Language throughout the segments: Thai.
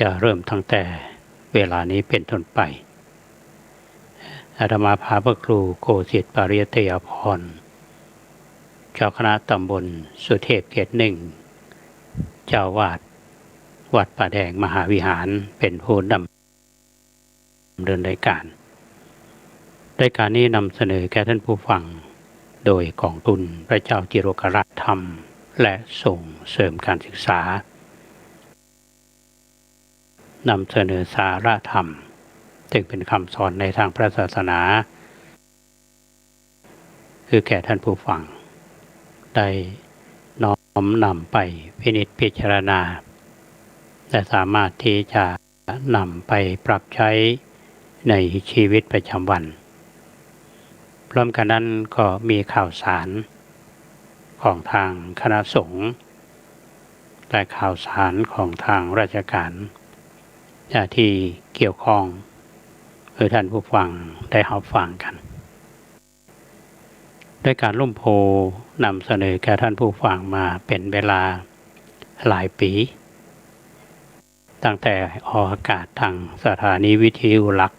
จะเริ่มตั้งแต่เวลานี้เป็นต้นไปอาตมาพาพระครูโกสิทธิ์ปริยัตยพรเจ้าคณะตำบลสุเทพเขต 1เจ้าวาดวัดป่าแดงมหาวิหารเป็นผู้ดำเนินรายการนี้นำเสนอแก่ท่านผู้ฟังโดยกองทุนพระเจ้าจิโรกราชธรรมและส่งเสริมการศึกษานำเสนอสาระธรรมซึ่งเป็นคำสอนในทางพระศาสนาคือแก่ท่านผู้ฟังได้น้อมนำไปพินิจพิจารณาและสามารถที่จะนำไปปรับใช้ในชีวิตประจำวันพร้อมกันนั้นก็มีข่าวสารของทางคณะสงฆ์และข่าวสารของทางราชการที่เกี่ยวข้องให้ท่านผู้ฟังได้รับฟังกันด้วยการร่วมโพนำเสนอแก่ท่านผู้ฟังมาเป็นเวลาหลายปีตั้งแต่ออกอากาศทางสถานีวิทยุหลัก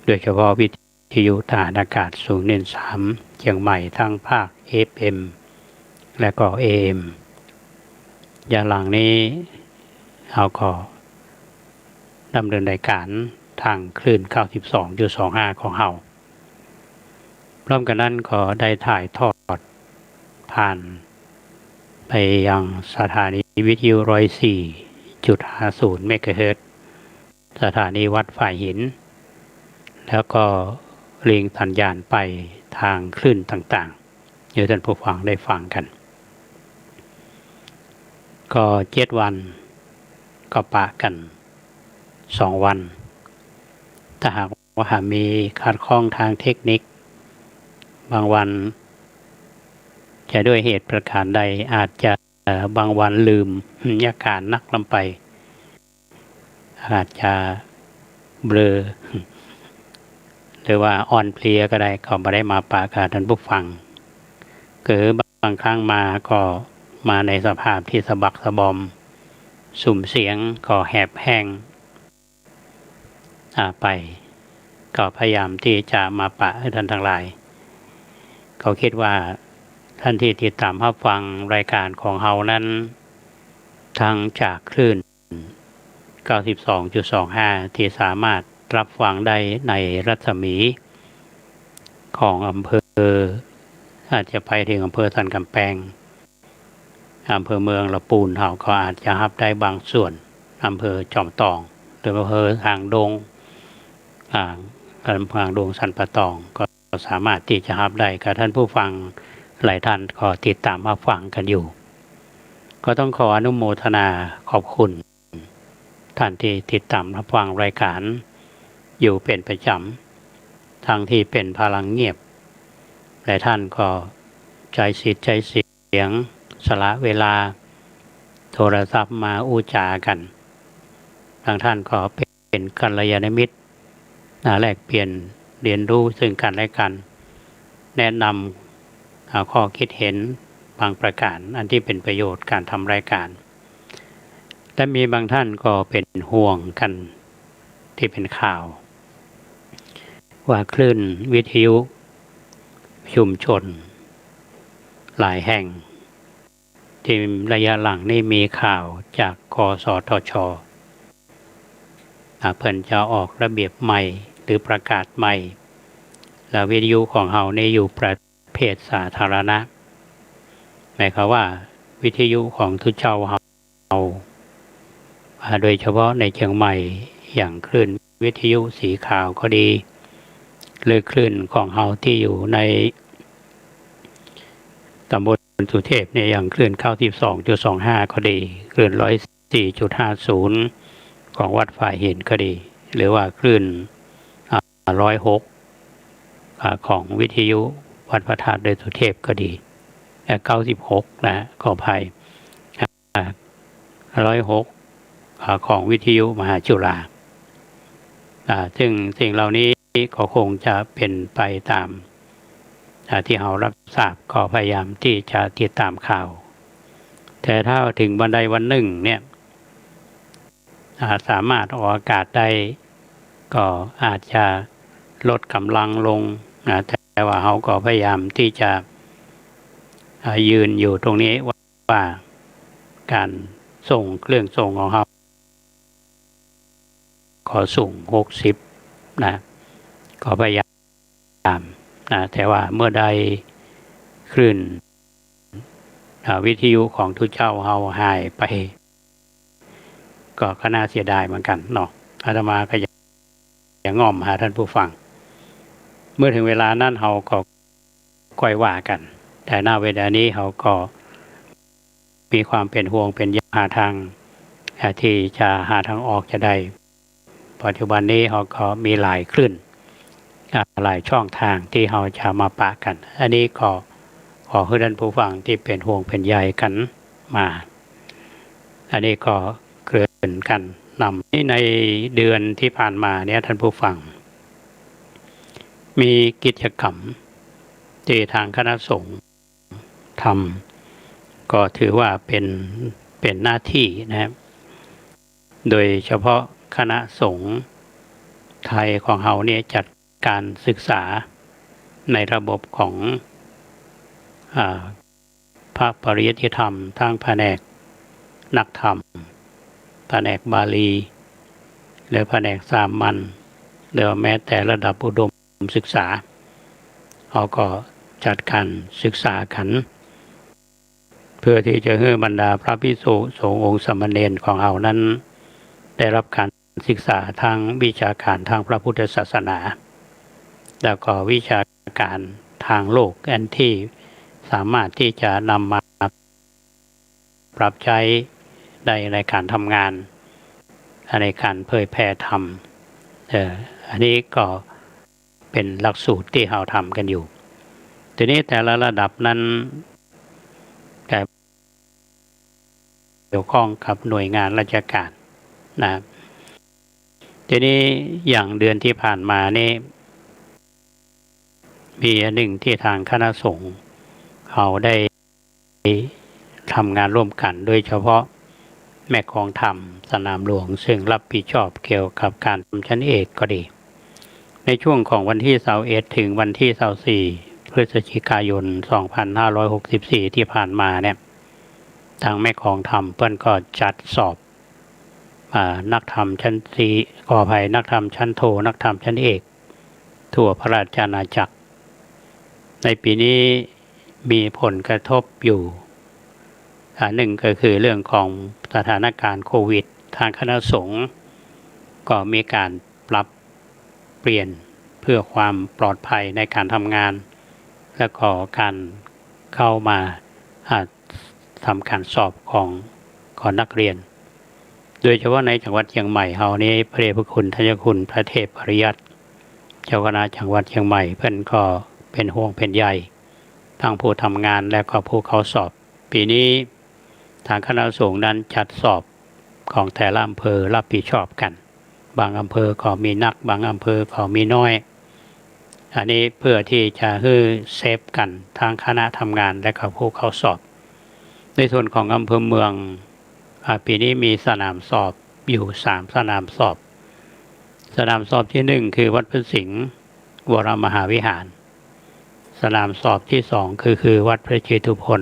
โดยเฉพาะวิทยุทหารอากาศสูงเนิน 3เชียงใหม่ทั้งภาค FM และก็ AM อย่างหลังนี้เราก็ดำเนินรายการทางคลื่น 92.25 ของเราพร้อมกันนั้นก็ได้ถ่ายทอดผ่านไปยังสถานีวิทยุ 104.50 เมกะเฮิรตซ์สถานีวัดฝ่ายหินแล้วก็เรียงสัญญาณไปทางคลื่นต่างๆให้ท่านผู้ฟังได้ฟังกันก็7 วันก็ปะกัน2 วันถ้าหากว่ามีขัดข้องทางเทคนิคบางวันจะด้วยเหตุประการใดอาจจะบางวันลืมอาการนักลำไปอาจจะเบลอหรือว่าอ่อนเพลียก็ได้ก็ไม่ได้มาปะกับท่านผู้ฟังบางครั้งมาก็มาในสภาพที่สะบักสะบอมสุ่มเสียงก็แหบแห้งไปก็พยายามที่จะมาปะให้ท่านทั้งหลายเขาคิดว่าท่านที่ติดตามรับฟังรายการของเรานั้นทั้งจากคลื่น 92.25 ที่สามารถรับฟังได้ในรัศมีของอำเภออาจจะไปถึงอำเภอสันกำแพงอำเภอเมืองละปูนเราก็อาจจะรับได้บางส่วนอำเภอจอมตองหรืออำเภอหางดงหางดงสันปะตองก็สามารถที่จะรับได้กับท่านผู้ฟังหลายท่านก็ติดตามรับฟังกันอยู่ก็ต้องขออนุโมทนาขอบคุณท่านที่ติดตามรับฟังรายการอยู่เป็นประจำทั้งที่เป็นพลังเงียบหลายท่านก็ใจสิทธิ์ใจเสียงสละเวลาโทรศัพท์มาอู้จากันบางท่านก็เป็นกัลยาณมิตรแลกเปลี่ยนเรียนรู้ซึ่งกันและกันแนะนำข้อคิดเห็นบางประการอันที่เป็นประโยชน์การทำรายการและมีบางท่านก็เป็นห่วงกันที่เป็นข่าวว่าคลื่นวิทยุชุมชนหลายแห่งที่ระยะหลังนี่มีข่าวจากกสทช.เพิ่นจะออกระเบียบใหม่หรือประกาศใหม่แล้ววิทยุของเรานี่อยู่ประเภทสาธารณะหมายความว่าวิทยุของทุกเจ้าเราโดยเฉพาะในเชียงใหม่อย่างคลื่นวิทยุสีขาวก็ดีหรือคลื่นของเราที่อยู่ในตำบลสุเทพเนี่ยอย่างคลื่น 92.25 ก็ดีคลื่น 104.50 ของวัดฝ่ายหินก็ดีหรือว่าคลื่น 106 ของวิทยุวัดพระธาตุดอยสุเทพก็ดี96นะขออภัย106ของวิทยุมหาจุฬาซึ่งสิ่งเหล่านี้ก็คงจะเป็นไปตามที่เรารับทราบก็พยายามที่จะติดตามข่าวแต่ถ้าถึงวันใดวันหนึ่งเนี่ย สามารถออกอากาศได้ก็อาจจะลดกำลังลงแต่ว่าเขาก็พยายามที่จะยืนอยู่ตรงนี้ว่าการส่งเครื่องส่งของเขาขอสูง60นะก็พยายามนะแต่ว่าเมื่อใดคลื่นวิทยุของทุกเจ้าเฮาหายไปก็น่าเสียดายเหมือนกันเนาะอาตมาก็อย่างง่อมหาท่านผู้ฟังเมื่อถึงเวลานั้นเฮาก็ค่อยว่ากันแต่หน้าเวลานี้เฮาก็มีความเป็นห่วงเป็นใยหาทางที่จะหาทางออกจะได้ปัจจุบันนี้เขาก็มีหลายคลื่นหลายช่องทางที่เราจะมาปะกันอันนี้ก็ขอให้ท่านผู้ฟังที่เป็นห่วงเป็นใยกันมาอันนี้ก็เกินกันนำในเดือนที่ผ่านมาเนี่ยท่านผู้ฟังมีกิจกรรมที่ทางคณะสงฆ์ทำก็ถือว่าเป็นหน้าที่นะครับโดยเฉพาะคณะสงฆ์ไทยของเราเนี่ยจัดการศึกษาในระบบของพระปริยัติธรรมทางแผนกนักธรรมแผนกบาลีหรือแผนกสามัญหรือแม้แต่ระดับอุดมศึกษาเขาก็จัดการศึกษาขันเพื่อที่จะให้บรรดาพระภิกษุสงฆ์องค์สามเณรของเรานั้นได้รับการศึกษาทางวิชาการทางพระพุทธศาสนาแล้วก็วิชาการทางโลกอันที่สามารถที่จะนำมาปรับใช้ในการทำงานในการเผยแผ่ธรรมอันนี้ก็เป็นหลักสูตรที่เราทำกันอยู่ทีนี้แต่ละระดับนั้นเกี่ยวข้องกับหน่วยงานราชการนะทีนี้อย่างเดือนที่ผ่านมานี่มีอันหนึ่งที่ทางคณะสงฆ์เขาได้ทำงานร่วมกันโดยเฉพาะแม่กองธรรมสนามหลวงซึ่งรับผิดชอบเกี่ยวกับการทำชั้นเอกก็ดีในช่วงของวันที่21ถึงวันที่24พฤศจิกายน2564ที่ผ่านมาเนี่ยทางแม่กองธรรมเพิ่นก็จัดสอบนักธรรมชั้น4ขออภัยนักธรรมชั้นโทนักธรรมชั้นเอกทั่วพระราชอาณาจักรในปีนี้มีผลกระทบอยู่หนึ่งก็คือเรื่องของสถานการณ์โควิดทางคณะสงฆ์ก็มีการปรับเปลี่ยนเพื่อความปลอดภัยในการทำงานและก็การเข้ามาทำการสอบของนักเรียนโดยเฉพาะในจังหวัดเชียงใหม่เฮานี้พระเดชพระคุณทายคุณพระเทพปริยัติเจ้าคณะจังหวัดเชียงใหม่เพิ่นก็เป็นห่วงเป็นใยทั้งผู้ทำงานและก็ผู้เข้าสอบปีนี้ทางคณะสงฆ์นั้นจัดสอบของแต่ละอำเภอรับผิดชอบกันบางอำเภอก็มีนักบางอำเภอก็มีน้อยอันนี้เพื่อที่จะให้เซฟกันทางคณะทำงานและก็ผู้เข้าสอบในส่วนของอำเภอเมืองปีนี้มีสนามสอบอยู่3สนามสอบสนามสอบที่1คือวัดพระสิงห์วรมหาวิหารสนามสอบที่2คือวัดพระเชตุพน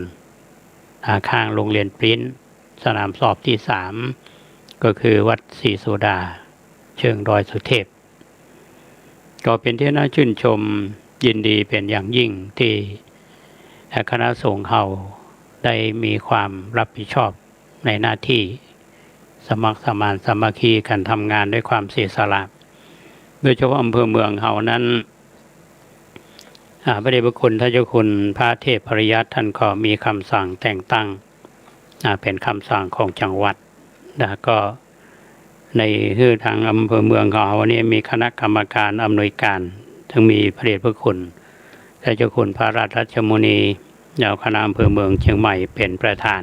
ข้างโรงเรียนปริ้นสนามสอบที่3ก็คือวัดศรีโสดาเชิงดอยสุเทพก็เป็นที่น่าชื่นชมยินดีเป็นอย่างยิ่งที่คณะสงฆ์เราได้มีความรับผิดชอบในหน้าที่สมัครสมานสามัคคีกันทำงานด้วยความเสียสละโดยเฉพาะอำเภอเมืองเรานั้นพระเดชพระคุณท่านเจ้าคุณพระเทพปริยัติท่านก็มีคำสั่งแต่งตั้งเป็นคำสั่งของจังหวัดก็ในทางอำเภอเมืองของเราเนี่ยมีคณะกรรมการอำนวยการทั้งมีพระเดชพระคุณท่านเจ้าคุณพระราชรัชมุนีเจ้าคณะอำเภอเมืองเชียงใหม่เป็นประธาน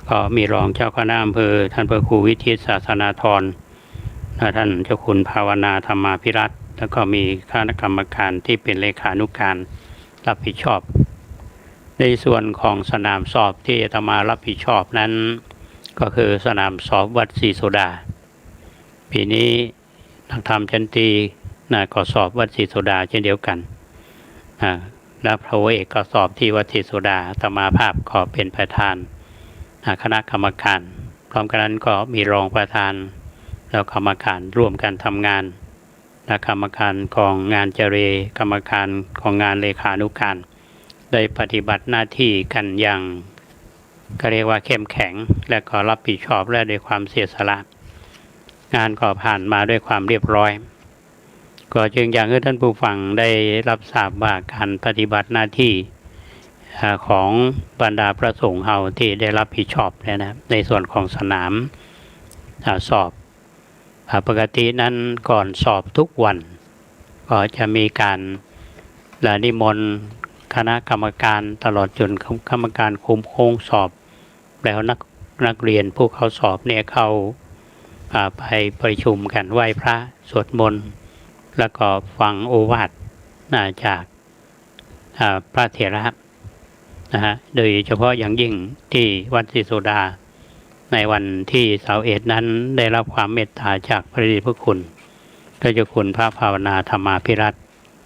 ก็มีรองเจ้าคณะอำเภอท่านพระครูวิทิตศาสนาธรท่านเจ้าคุณภาวนาธรรมาภิรัตน์แล้วก็มีคณะกรรมการที่เป็นเลขานุการรับผิดชอบในส่วนของสนามสอบที่อาตมารับผิดชอบนั้นก็คือสนามสอบวัดศรีโสดา ปีนี้นักธรรมชั้นตรีก็สอบวัดศรีโสดาเช่นเดียวกันและพระเอกก็สอบที่วัดศรีโสดาอาตมาภาพก็เป็นประธานคณะกรรมการพร้อมกันนั้นก็มีรองประธานแล้วกรรมการร่วมกันทำงานและกรรมการของงานเจเรกรรมการของงานเลขานุการได้ปฏิบัติหน้าที่กันอย่างก็เรียกว่าเข้มแข็งและก็รับผิดชอบและด้วยความเสียสละงานก็ผ่านมาด้วยความเรียบร้อยก็จึงอยากให้ท่านผู้ฟังได้รับทราบว่าการปฏิบัติหน้าที่ของบรรดาพระสงฆ์เฮาที่ได้รับผิดชอบเนี่ยนะในส่วนของสนามสอบปกตินั้นก่อนสอบทุกวันก็จะมีการนิมนต์คณะกรรมการตลอดจนกรรมการคุมโค้งสอบแล้วนักเรียนผู้เข้าสอบเนี่ยเข้าไปประชุมกันไหว้พระสวดมนต์แล้วก็ฟังโอวาทจากพระเถระโดยเฉพาะอย่างยิ่งที่วัดศรีโสดาในวันที่21นั้นได้รับความเมตตาจากพระเดชพระคุณเจ้าคุณพระภาวนาธรรมาภิรัตน์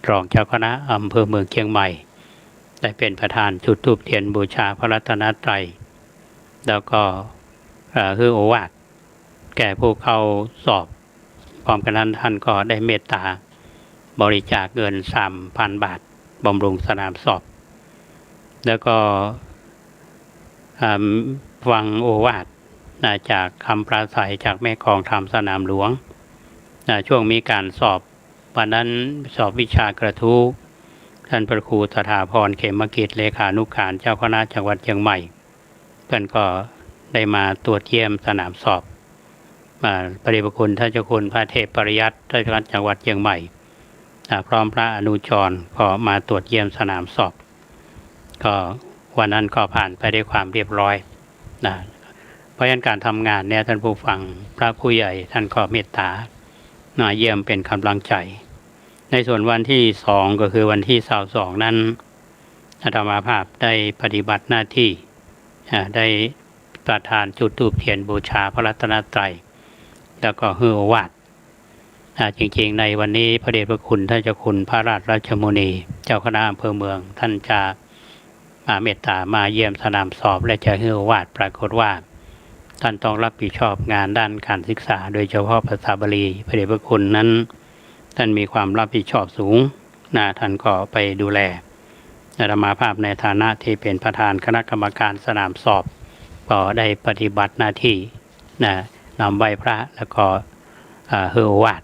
รองเจ้าคณะอำเภอเมืองเชียงใหม่ได้เป็นประธานจุดธูปเทียนบูชาพระรัตนตรัยแล้วก็คือโอวาทแก่ผู้เข้าสอบพร้อมกันนั้นท่านก็ได้เมตตาบริจาคเงิน 3,000 บาทบำรุงสนามสอบแล้วก็ฟังโอวาทจากคำปราศัยจากแม่กองธรรมสนามหลวงช่วงมีการสอบวันนั้นสอบวิชากระทู้ท่านพระครูสถาพรเขมกิจเลขานุการเจ้าคณะจังหวัดเชียงใหม่เพื่อนก็ได้มาตรวจเยี่ยมสนามสอบพระเดชพระคุณท่านเจ้าคุณพระเทพปริยัติราชการจังหวัดเชียงใหม่พร้อมพระอนุจรก็มาตรวจเยี่ยมสนามสอบก็วันนั้นก็ผ่านไปด้วยความเรียบร้อยเพราะฉะนั้นการทำงานเนี่ยท่านผู้ฟังพระผู้ใหญ่ท่านก็เมตตาเยี่ยมเป็นกำลังใจในส่วนวันที่2ก็คือวันที่22นั้นอาตมาภาพได้ปฏิบัติหน้าที่ได้ประทานจุดธูปเทียนบูชาพระรัตนตรัยแล้วก็ฮือโอวาทจริงๆในวันนี้พระเดชพระคุณท่านเจ้าคุณพระราชมุนีเจ้าคณะอำเภอเมืองท่านจะมาเมตตามาเยี่ยมสนามสอบและจะฮือโอวาทปรากฏว่าท่านต้องรับผิดชอบงานด้านการศึกษาโดยเฉพาะภาษาบาลีพระเดชพระคุณนั้นท่านมีความรับผิดชอบสูงท่านก็ไปดูแลอาตมาภาพในฐานะที่เป็นประธานคณะกรรมการสนามสอบก็ได้ปฏิบัติหน้าที่นำไหว้พระแล้วก็ฮือโอวาท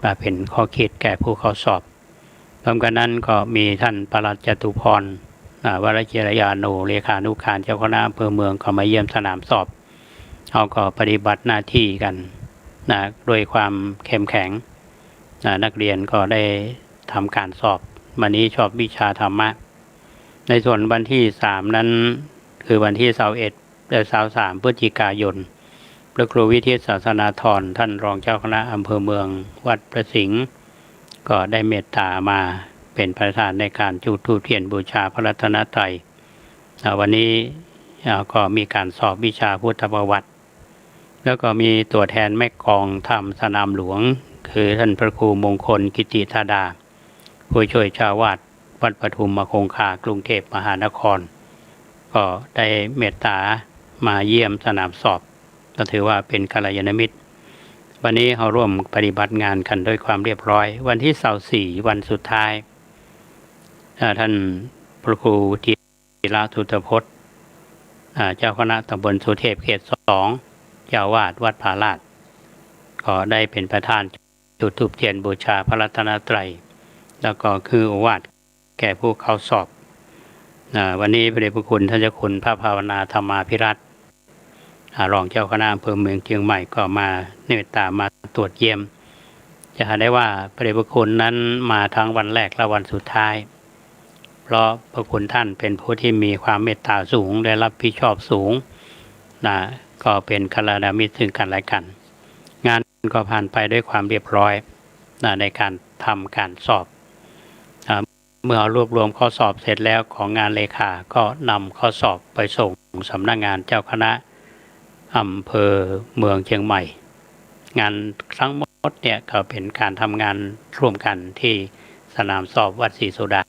มาเป็นข้อคิดแก่ผู้เข้าสอบพร้อมกันนั้นก็มีท่านปลัดจตุพรวรจิรยาโนเลขานุการเจ้าคณะอำเภอเมืองก็มาเยี่ยมสนามสอบเขาก็ปฏิบัติหน้าที่กันด้วยความเข้มแข็งนักเรียนก็ได้ทำการสอบวันนี้สอบวิชาธรรมะในส่วนวันที่3นั้นคือวันที่21และ23พฤศจิกายนพระครูวิเทศศาสนาธรท่านรองเจ้าคณะอำเภอเมืองวัดพระสิงห์ก็ได้เมตตามาเป็นประธานในการจุดธูปเทียนบูชาพระรัตนตรัยวันนี้ก็มีการสอบวิชาพุทธประวัติแล้วก็มีตัวแทนแม่กองธรรมสนามหลวงคือท่านพระครูมงคลกิติธาดาผู้ช่วยเจ้าวาดวัดปทุมมคงคากรุงเทพมหานครก็ได้เมตตามาเยี่ยมสนามสอบก็ถือว่าเป็นกัลยาณมิตรวันนี้เราร่วมปฏิบัติงานกันด้วยความเรียบร้อยวันที่24วันสุดท้ายท่านพระครูธีระสุตพจน์เจ้าคณะตำบลสุเทพเขต2เจ้าวาดวัดผาลาดก็ได้เป็นประธานจุดธูปเทียนบูชาพระรัตนตรัยแล้วก็คือโอวาทแก่ผู้เข้าสอบวันนี้พระเดชพระคุณท่านเจ้าคุณพระภาวนาธรรมาภิรัตน์รองเจ้าคณะอำเภอเมืองเชียงใหม่ก็มาเมตตามาตรวจเยี่ยมจะเห็นได้ว่าพระเดชพระคุณนั้นมาทั้งวันแรกและวันสุดท้ายเพราะพระคุณท่านเป็นผู้ที่มีความเมตตาสูงได้รับผิดชอบสูงก็เป็นกัลยาณมิตรซึ่งกันและกันงานก็ผ่านไปด้วยความเรียบร้อยในการทำการสอบเมื่อรวบรวมข้อสอบเสร็จแล้วของงานเลขาก็นำข้อสอบไปส่งสำนักงานเจ้าคณะอำเภอเมืองเชียงใหม่ งานทั้งหมดเนี่ยก็เป็นการทำงานร่วมกันที่สนามสอบวัดศรีโสดา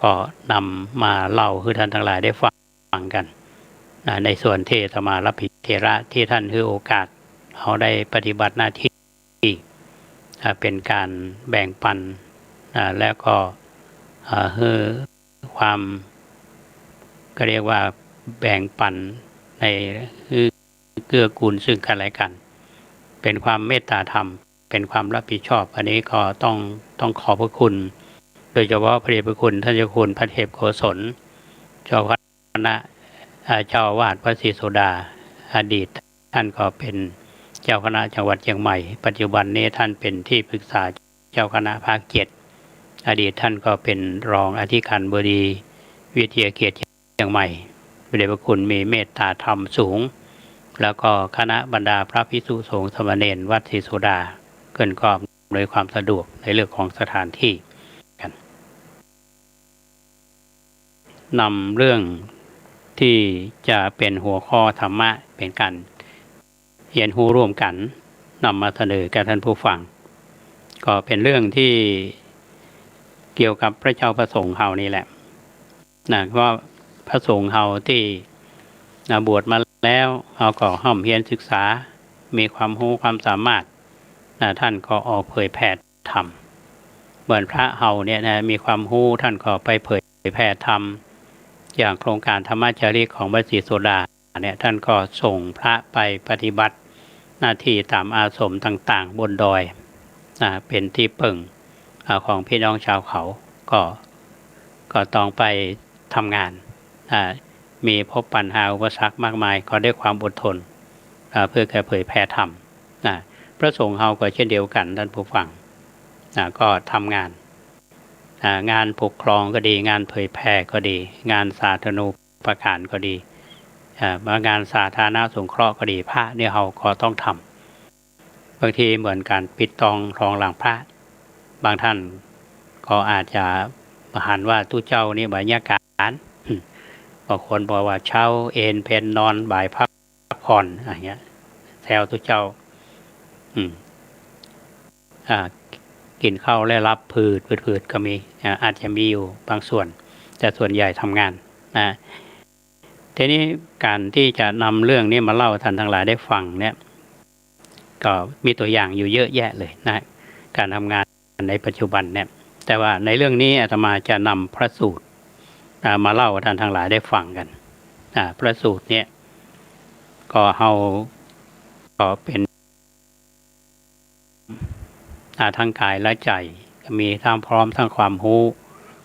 ก็นำมาเล่าให้ท่านทั้งหลายได้ฟังกันในส่วนที่อาตมารับผิดเถระที่ท่านให้โอกาสเขาได้ปฏิบัติหน้าที่เป็นการแบ่งปันแล้วก็ให้ความก็เรียกว่าแบ่งปันในเกื้อกูลซึ่งกันและกันเป็นความเมตตาธรรมเป็นความรับผิดชอบอันนี้ก็ต้องขอบพระคุณโดยเฉพาะพระเดชพระคุณท่านเจ้าคุณพระเทพโกศลเจ้าคณะเจ้าอาวาสวัดศรีโสดาอดีตท่านก็เป็นเจ้าคณะจังหวัดเชียงใหม่ปัจจุบันนี้ท่านเป็นที่ปรึกษาเจ้าคณะภาค7อดีตท่านก็เป็นรองอธิการบดีวิทยาเขตเชียงใหม่พระเดชพระคุณมีเมตตาธรรมสูงแล้วก็คณะบรรดาพระภิกษุสงฆ์สามเณรวัดศรีโสดาเกินก็อำนวยความสะดวกในเรื่องของสถานที่กันนำเรื่องที่จะเป็นหัวข้อธรรมะเป็นการเรียนรู้ร่วมกันนำมาเสนอแก่ท่านผู้ฟังก็เป็นเรื่องที่เกี่ยวกับพระเจ้าประสงค์เฮานี่แหละว่าพระสงฆ์เฮาที่บวชมาแล้วเขาก็ห้อมเพียรศึกษามีความรู้ความสามารถท่านก็ออกเผยแผ่ธรรมเหมือนพระเฮาเนี่ยมีความรู้ท่านก็ไปเผยแผ่ธรรมอย่างโครงการธรรมจารีของวัดศรีโสดาเนี่ยท่านก็ส่งพระไปปฏิบัติหน้าที่ตามอาสมต่างๆบนดอยเป็นที่พึ่งของพี่น้องชาวเขาก็ต้องไปทำงานมีพบปัญหาอุปสรรคมากมายก็ด้วยความอดทนเพื่อการเผยแผ่ธรรมพระสงฆ์เฮาก็เช่นเดียวกันท่านผู้ฟังก็ทำงานงานปกครองก็ดีงานเผยแผ่ก็ดีงานสาธารณูปการก็ดีงานสาธารณสงเคราะห์ก็ดีพระเนี่ยเฮาก็ต้องทำบางทีเหมือนการปิดทองรองหลังพระบางท่านก็อาจจะหันว่าตู้เจ้านี่บรรยากาศบางคนบอกว่าเช้าเอนเพนนอนบ่ายพักผ่อนอะไรเงี้ยแซวตู้เจ้ากินข้าวและรับผืดก็มีอาจจะมีอยู่บางส่วนแต่ส่วนใหญ่ทำงานทีนี้การที่จะนำเรื่องนี้มาเล่าท่านทั้งหลายได้ฟังเนี่ยก็มีตัวอย่างอยู่เยอะแยะเลยการทำงานในปัจจุบันเนี่ยแต่ว่าในเรื่องนี้อาตมาจะนำพระสูตรมาเล่าท่านทั้งหลายได้ฟังกันพระสูตรเนี่ยก็เป็นทั้งกายและใจมีทั้งพร้อมทั้งความรู้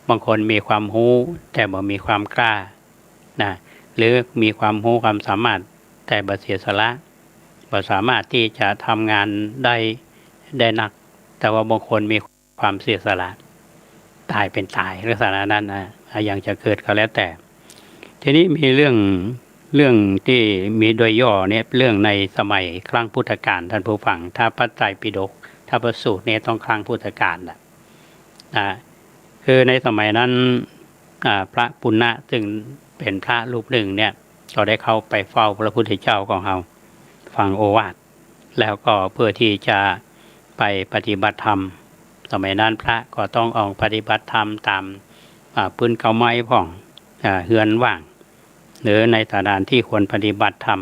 บางคนมีความรู้แต่บ่มีความกล้าหรือมีความรู้ความสามารถแต่บ่เสียสละบ่สามารถที่จะทำงานได้หนักแต่ว่าบางคนมีความเสียสละตายเป็นตายลักษณะนั้นอย่างจะเกิดก็แล้วแต่ทีนี้มีเรื่องที่มีโดยย่อเนี่ยเรื่องในสมัยครั้งพุทธกาลท่านผู้ฟังถ้าพระไตรปิฎกถ้าพระสูตรเนี่ยต้องครั้งพุทธกาลคือในสมัยนั้นพระปุณณะซึ่งเป็นพระรูปหนึ่งเนี่ยก็ได้เข้าไปเฝ้าพระพุทธเจ้าของเราฟังโอวาทแล้วก็เพื่อที่จะไปปฏิบัติธรรมสมัยนั้นพระก็ต้องออกปฏิบัติธรรมตามปืนเกาไม้ผ่องเฮือนว่างหรือในสถานที่ควรปฏิบัติธรรม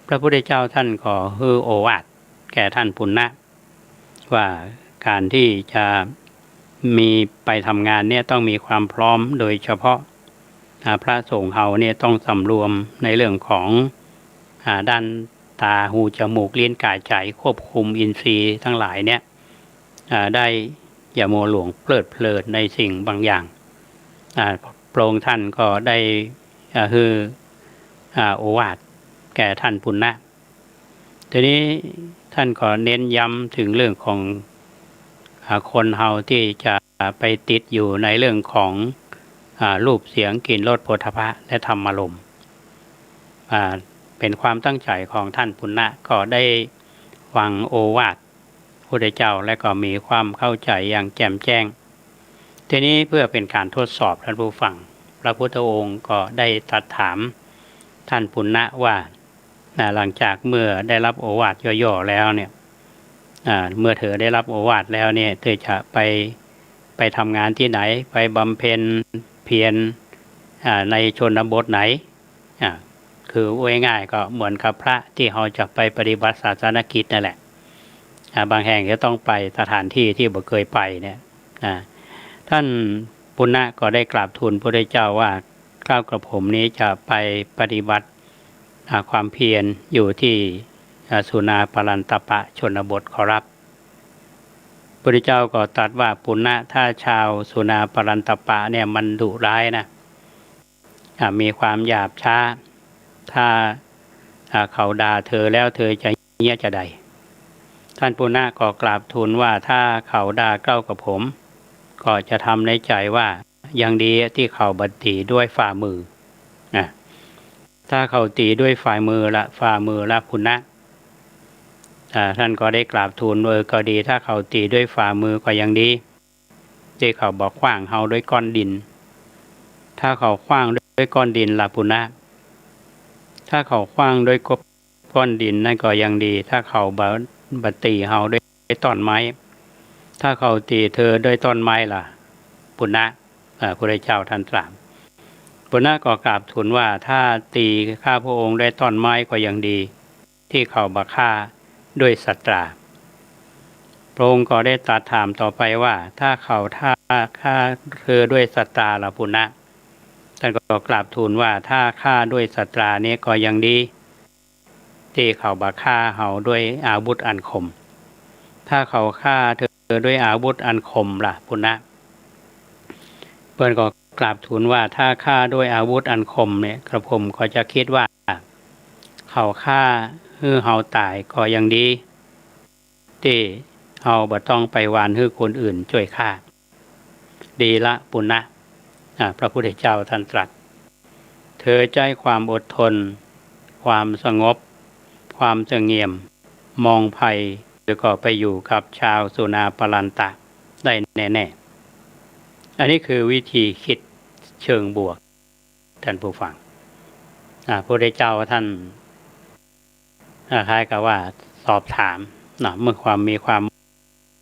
พระพุทธเจ้าท่านก็ให้โอวาทแก่ท่านปุณณะว่าการที่จะมีไปทำงานเนี่ยต้องมีความพร้อมโดยเฉพาะพระสงฆ์เฮาเนี่ยต้องสำรวมในเรื่องของด้านตาหูจมูกลิ้นกายใจควบคุมอินทรีย์ทั้งหลายเนี่ยได้อย่ามัวหลงเพลิดเพลินในสิ่งบางอย่างพระองค์ท่านก็ได้คือโอวาทแก่ท่านปุณณะทีนี้ท่านก็เน้นย้ำถึงเรื่องของคนเฮาที่จะไปติดอยู่ในเรื่องของรูปเสียงกลิ่นรสโผฏฐัพพะและธรรมารมณ์เป็นความตั้งใจของท่านปุณณะก็ได้ฟังโอวาทพระพุทธเจ้าและก็มีความเข้าใจอย่างแจ่มแจ้งทีนี้เพื่อเป็นการทดสอบท่านผู้ฟังพระพุทธองค์ก็ได้ตรัสถามท่านปุณณะว่า หลังจากเมื่อได้รับโอวาทย่อๆแล้วเนี่ยเมื่อเธอได้รับโอวาทแล้วเนี่ยเธอจะไปทำงานที่ไหนไปบำเพ็ญเพียรในชนบทไหนคือง่ายๆก็เหมือนกับพระที่เขาจะไปปฏิบัติศาสนกิจนั่นแหละบางแห่งจะต้องไปสถานที่ที่บ่เคยไปเนี่ยท่านปุณณะก็ได้กราบทูลพระพุทธเจ้าว่าข้าวกระผมนี้จะไปปฏิบัติความเพียรอยู่ที่สุนาปรันตปะชนบทขอรับพระพุทธเจ้าก็ตรัสว่าปุณณะถ้าชาวสุนาปรันตปะเนี่ยมันดุร้ายนะมีความหยาบช้าถ้าเขาด่าเธอแล้วเธอจะเงียจะใดท่านปุณณะก็กราบทูลว่าถ้าเขาด่าเกล้ากับผมก็จะทำในใจว่ายังดีที่เขาบัดตีด้วยฝ่ามือถ้าเขาตีด้วยฝ่ามือละปุณณะท่านก็ได้กราบทูลก็ดีถ้าเขาตีด้วยฝ่ามือก็ยังดีที่เขาบอกขว้างเฮาด้วยก้อนดินถ้าเขาขว้างด้วยก้อนดินละปุณณะถ้าเขาขว้างด้วยก้อนดินนั่นก็ยังดีถ้าเขาบัดตีเฮาด้วยต้นไม้ถ้าเขาตีเธอด้วยต้นไม้ล่ะปุณณะพระพุทธเจ้าท่านตรัสปุณณะก็กราบทูลว่าถ้าตีข้าพระองค์ด้วยต้นไม้ก็ยังดีที่เขาบักฆ่าด้วยสัตราพระองค์ก็ได้ตรัสถามต่อไปว่าถ้าเขาฆ่าเธอด้วยสัตราล่ะปุณณะท่านก็กราบทูลว่าถ้าฆ่าด้วยสัตรานี้ก็ยังดีที่เขาบักฆ่าเฮาด้วยอาวุธอันคมถ้าเขาฆ่าเธอด้วยอาวุธอันคมล่ะปุณณะเพื่อนก็กราบทูลว่าถ้าฆ่าด้วยอาวุธอันคมเนี่ยกระผมก็จะคิดว่าเขาฆ่าเฮาตายก็ยังดีที่เฮาบ่ต้องไปวานคนอื่นช่วยฆ่าดีละปุณณะพระพุทธเจ้าท่านตรัสเธอใจความอดทนความสงบความเสงี่ยมมองภัยแล้วก็ไปอยู่กับชาวสุนาปรันตะได้แน่ๆอันนี้คือวิธีคิดเชิงบวกท่านผู้ฟังพระพุทธเจ้าท่านคล้ายกับว่าสอบถามเมื่อมีความ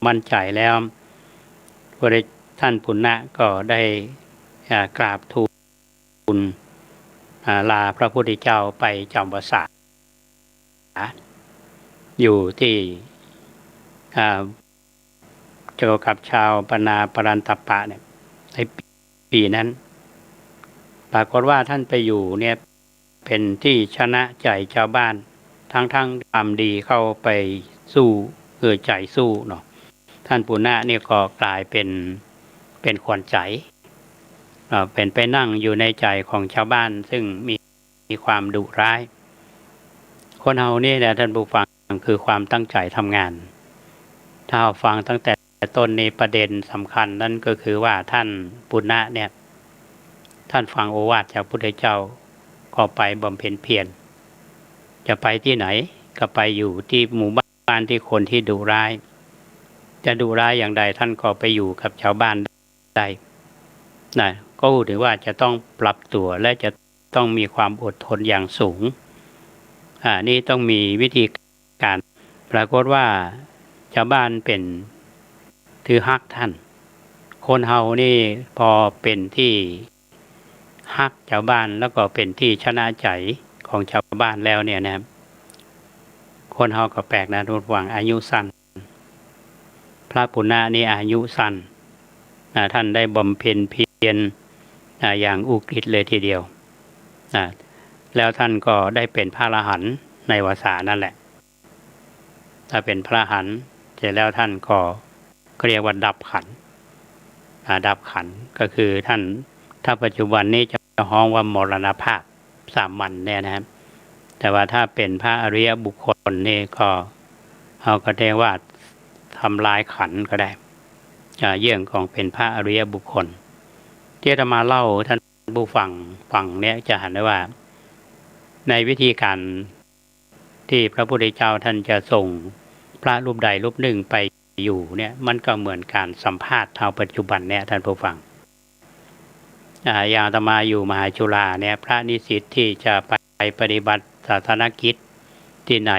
มั่นใจแล้วท่านปุณณะก็ได้กราบทูลลาพระพุทธเจ้าไปจำพรรษาอยู่ที่เจอกับชาวปนาปรันตปะเนี่ยในปีนั้นปรากฏว่าท่านไปอยู่เนี่ยเป็นที่ชนะใจชาวบ้านทั้งทำดีเข้าไปสู้ใจสู้เนาะท่านปุณณะเนี่ยก็กลายเป็นขวัญใจเป็นไปนั่งอยู่ในใจของชาวบ้านซึ่งมีความดุร้ายคนเฮานี่แหละท่านผู้ฟังคือความตั้งใจทำงานถ้าฟังตั้งแต่ต้นในประเด็นสำคัญนั่นก็คือว่าท่านปุณณะเนี่ยท่านฟังโอวาทจากพระพุทธเจ้าก็ไปบำเพ็ญเพียรจะไปที่ไหนก็ไปอยู่ที่หมู่บ้านที่คนที่ดุร้ายจะดุร้ายอย่างใดท่านก็ไปอยู่กับชาวบ้านได้นะก็ถือว่าจะต้องปรับตัวและจะต้องมีความอดทนอย่างสูงนี่ต้องมีวิธีการปรากฏว่าชาวบ้านเป็นถือฮักท่านคนเฮานี่พอเป็นที่ฮักชาวบ้านแล้วก็เป็นที่ชนะใจของชาวบ้านแล้วเนี่ยนะคนเฮาก็แปลกนะทุกฝั่งอายุสั้นพระปุณณะนี่อายุสั้นท่านได้บำเพ็ญเพียรอย่างอุกฤษเลยทีเดียวแล้วท่านก็ได้เป็นพระอรหันต์ในวาสานั่นแหละถ้าเป็นพระอรหันต์เสร็จแล้วท่านก็เรียกว่าดับขันก็คือท่านถ้าปัจจุบันนี้จะฮ้องว่ามรณภาพสามัญเนี่ยนะครับแต่ว่าถ้าเป็นพระอริยบุคคลนี่ก็เขาก็เรียกว่าทำลายขันก็ได้เยี่ยงของเป็นพระอริยบุคคลที่จะมาเล่าท่านผู้ฟังเนี่ยจะเห็นได้ว่าในวิธีการที่พระพุทธเจ้าท่านจะส่งพระรูปใดรูปหนึ่งไปอยู่เนี่ยมันก็เหมือนการสัมภาษณ์เท่าปัจจุบันเนี่ยท่านผู้ฟังอย่างอาตมาอยู่มหาจุฬาเนี่ยพระนิสิตที่จะไปปฏิบัติศาสนกิจ ที่ไหน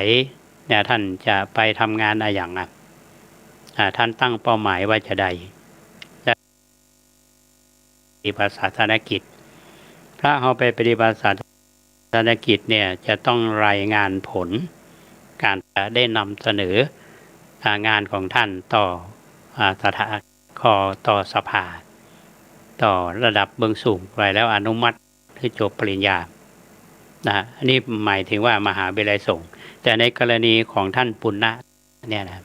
เนี่ยท่านจะไปทำงานอะไรอย่างท่านตั้งเป้าหมายว่าจะได้และปฏิบัติศาสนกิจพระเขาไปปฏิบัติศาสนกิจเนี่ยจะต้องรายงานผลการได้นำเสนองานของท่านต่อสถาคต่อสภาต่อระดับเบื้องสูงไปแล้วอนุมัติให้จบปริญญาอันนี้หมายถึงว่ามหาวิทยาลัยสงฆ์แต่ในกรณีของท่านปุณณะเนี่ยนะ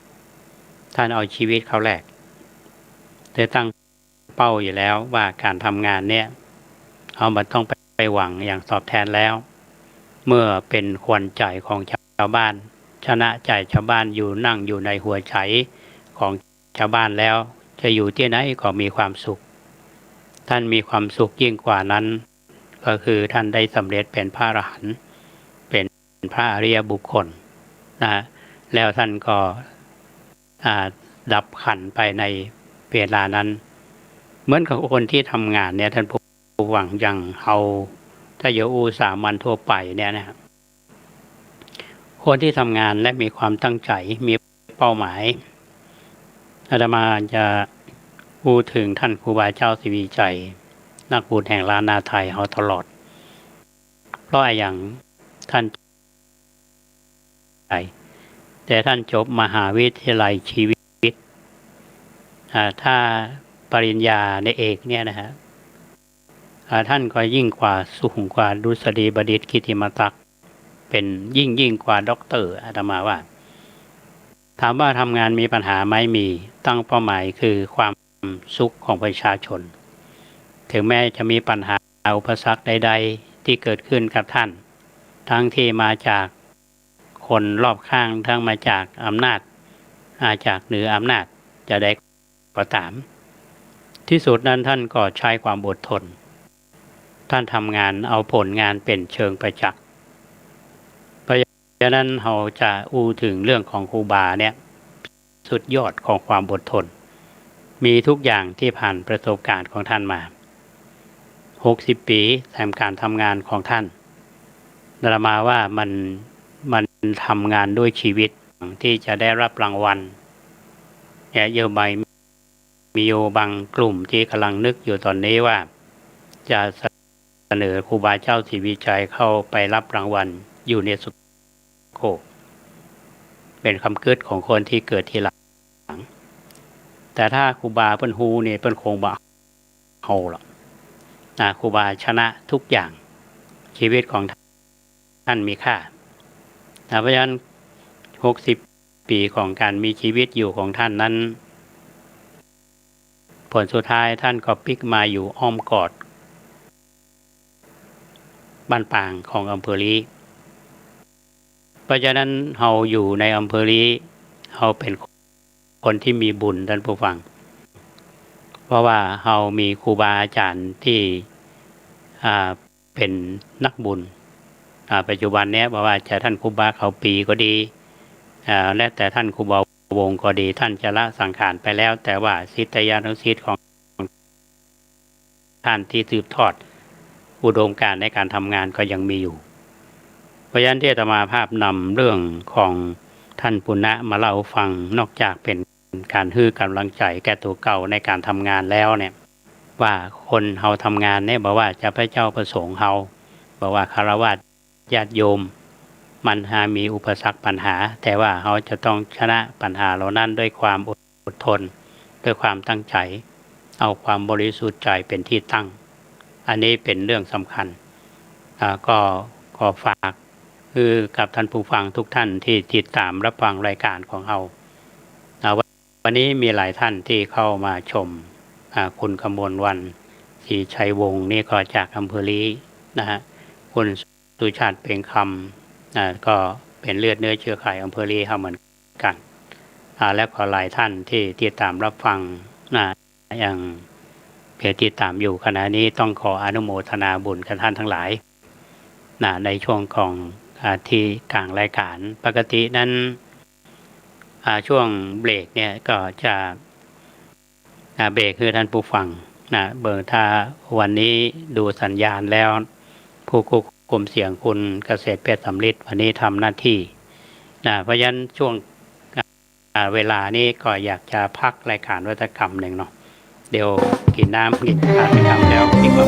ท่านเอาชีวิตเขาแลกได้ตั้งเป้าอยู่แล้วว่าการทำงานเนี่ยมันต้องไปหวังอย่างตอบแทนแล้วเมื่อเป็นขวัญใจของชาวบ้านชนะใจชาวบ้านอยู่นั่งอยู่ในหัวใจของชาวบ้านแล้วจะอยู่ที่ไหนก็มีความสุขท่านมีความสุขยิ่งกว่านั้นก็คือท่านได้สำเร็จเป็นพระอรหันต์เป็นพระอริยบุคคลแล้วท่านก็ดับขันไปในเวลานั้นเหมือนกับคนที่ทำงานเนี่ยท่านผู้หวังอย่างเอาถ้าโยอูสามัญทั่วไปเนี่ยนะครับคนที่ทำงานและมีความตั้งใจมีเป้าหมายอาตมาจะพูดถึงท่านครูบาเจ้าศรีวิจัยนักบุญแห่งล้านนาไทยเขาตลอดเพราะอย่างท่านแต่ท่านจบมหาวิทยาลัยชีวิตถ้าปริญญาในเอกเนี่ยนะฮะท่านก็ยิ่งกว่าสูงกว่าดุษฎีบดิษฐ์กิตติมศักดิ์เป็นยิ่งกว่าด็อกเตอร์อาตมาว่าถามว่าทำงานมีปัญหาไหมมีตั้งเป้าหมายคือความสุขของประชาชนถึงแม้จะมีปัญหาอุปสรรคใดๆที่เกิดขึ้นกับท่านทั้งที่มาจากคนรอบข้างทั้งมาจากอำนาจจากเหนืออำนาจจะได้ก็ตามที่สุดนั้นท่านก็ใช้ความอดทนท่านทำงานเอาผลงานเป็นเชิงประจักษ์เพราะฉะนั้นเราจะอู้ถึงเรื่องของครูบาเนี่ยสุดยอดของความอดทนมีทุกอย่างที่ผ่านประสบการณ์ของท่านมา60 ปีแทนการทำงานของท่านอาตมาว่ามันทำงานด้วยชีวิตที่จะได้รับรางวัลเยอะไปมีโยบางกลุ่มที่กำลังนึกอยู่ตอนนี้ว่าจะเสนอครูบาเจ้าศรีวิชัยเข้าไปรับรางวัลยูเนสโกเป็นคำกึศของคนที่เกิดทีหลังแต่ถ้าครูบาเปิ้นฮูเนี่ยเปิ้นคงบ่เอาหรอกครูบาชนะทุกอย่างชีวิตของท่านมีค่าเพราะฉะนั้น60 ปีของการมีชีวิตอยู่ของท่านนั้นผลสุดท้ายท่านก็พลิกมาอยู่อ้อมกอดบ้านปางของอำเภอลีเพราะฉะนั้นเราอยู่ในอำเภอลีเราเป็นคนที่มีบุญท่านผู้ฟังเพราะว่าเรามีครูบาอาจารย์ที่เป็นนักบุญปัจจุบันนี้บอกว่าจะท่านครูบาเขาปีก็ดีและแต่ท่านครูบาวงก็ดีท่านจะละสังขารไปแล้วแต่ว่าศิษยานุศิษย์ของท่านที่สืบทอดอุดมการณ์ในการทำงานก็ยังมีอยู่เพราะฉะนั้นที่อาตมาภาพนำเรื่องของท่านปุณณะมาเล่าฟังนอกจากเป็นการฮื้อกำลังใจแก่ตัวเก่าในการทำงานแล้วเนี่ยว่าคนเฮาทำงานเนี่ยบอกว่าจะพระเจ้าประสงค์เฮาบอกว่าคฤหัสถ์ญาติโยมมันมีอุปสรรคปัญหาแต่ว่าเขาจะต้องชนะปัญหาเหล่านั้นด้วยความอดทนด้วยความตั้งใจเอาความบริสุทธิ์ใจเป็นที่ตั้งอันนี้เป็นเรื่องสำคัญก็ขอฝากคือกับท่านผู้ฟังทุกท่านที่ติดตามรับฟังรายการของเราวันนี้มีหลายท่านที่เข้ามาชมคุณกมลวรรณศรีชัยวงศ์นี่ก็จากอำเภอลีนะฮะคุณสุชาติเพ็งคำก็เป็นเลือดเนื้อเชื้อไขอำเภอลีเขาเหมือนกันและก็หลายท่านที่ติดตามรับฟังอย่างเพื่อติดตามอยู่ขณะนี้ต้องขออนุโมทนาบุญกับท่านทั้งหลายในช่วงของที่กลางรายการปกตินั้นช่วงเบรกเนี่ยก็จะเบรกคือท่านผู้ฟังเบอร์ถ้าวันนี้ดูสัญญาณแล้วผู้ควบคุมเสียงคุณเกษตรเพชรสำลิดวันนี้ทำหน้าที่ เพราะฉะนั้นช่วงเวลานี้ก็อยากจะพักรายการวัฒกรรมหนึ่งเนาะเดี๋ยวกินน้ำกินข้าวไปทำแล้วดีกว่า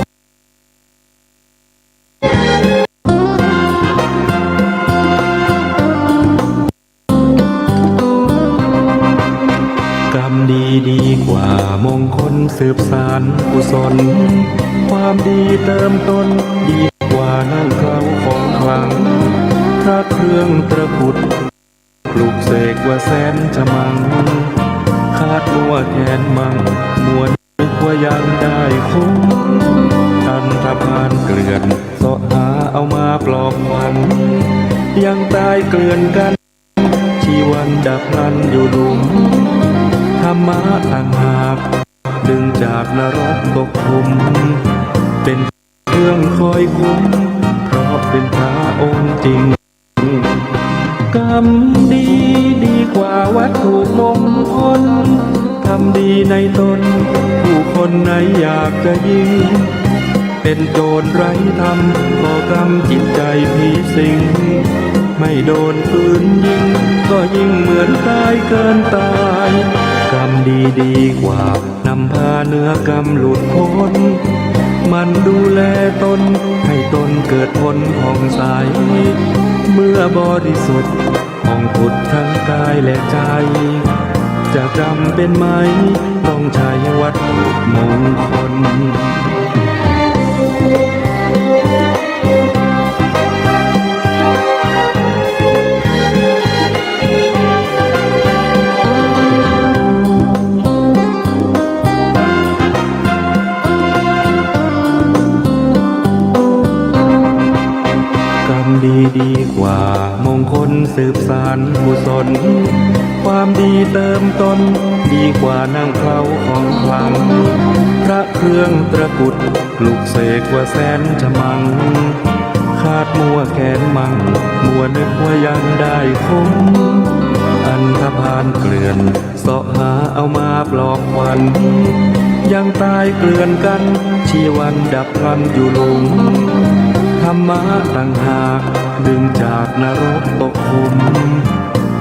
กรรมดีดีกว่ามงคลสืบสานกุศลความดีเติมต้นดีกว่านั่งเคล้าของขลังพระเครื่องตะกรุดปลูกเสกว่าแสนจะมังคาดมัวแขนมังมัวนึกว่ายังได้คุ้มอันธพาลเกลื่อนเสาะหาเอามาปลอบขวัญยังตายเกลื่อนกันชีวันดับพลันอยู่หลุมธรรมะต่างหากดึงจากนรกตกขุมเป็นเครื่องคอยคุ้มเพราะเป็นพระองค์จริงกรรมดีดีกว่าวัตถุมงคลทำดีในตนผู้คนไหนอยากจะยิ่งเป็นโจรไร้ธรรมก่อกรรมจิตใจผีสิงไม่โดนปืนยิงก็ยิ่งเหมือนตายเกินตายกรรมดีดีกว่านำพาเนื้อกรรมหลุดพ้นมันดูแลตนให้ตนเกิดผลผ่องใสเมื่อบริสุทธิ์ผ่องผุดทั้งกายและใจจะจำเป็นไหมต้องใช้วัตถุมงคลดีดีกว่ามงคลสืบสานกุศลความดีเติมต้นดีกว่านั่งเคล้าของขลังพระเครื่องตะกรุดปลุกเสกว่าแสนจะมังคาดมัวแขนมังมัวนึกว่ายังได้คุ้มอันธพาลเกลื่อนเสาะหาเอามาปลอบขวัญยังตายเกลื่อนกันชีวันดับพลันอยู่หลุมธรรมะต่างหากดึงจากนรกตกขุม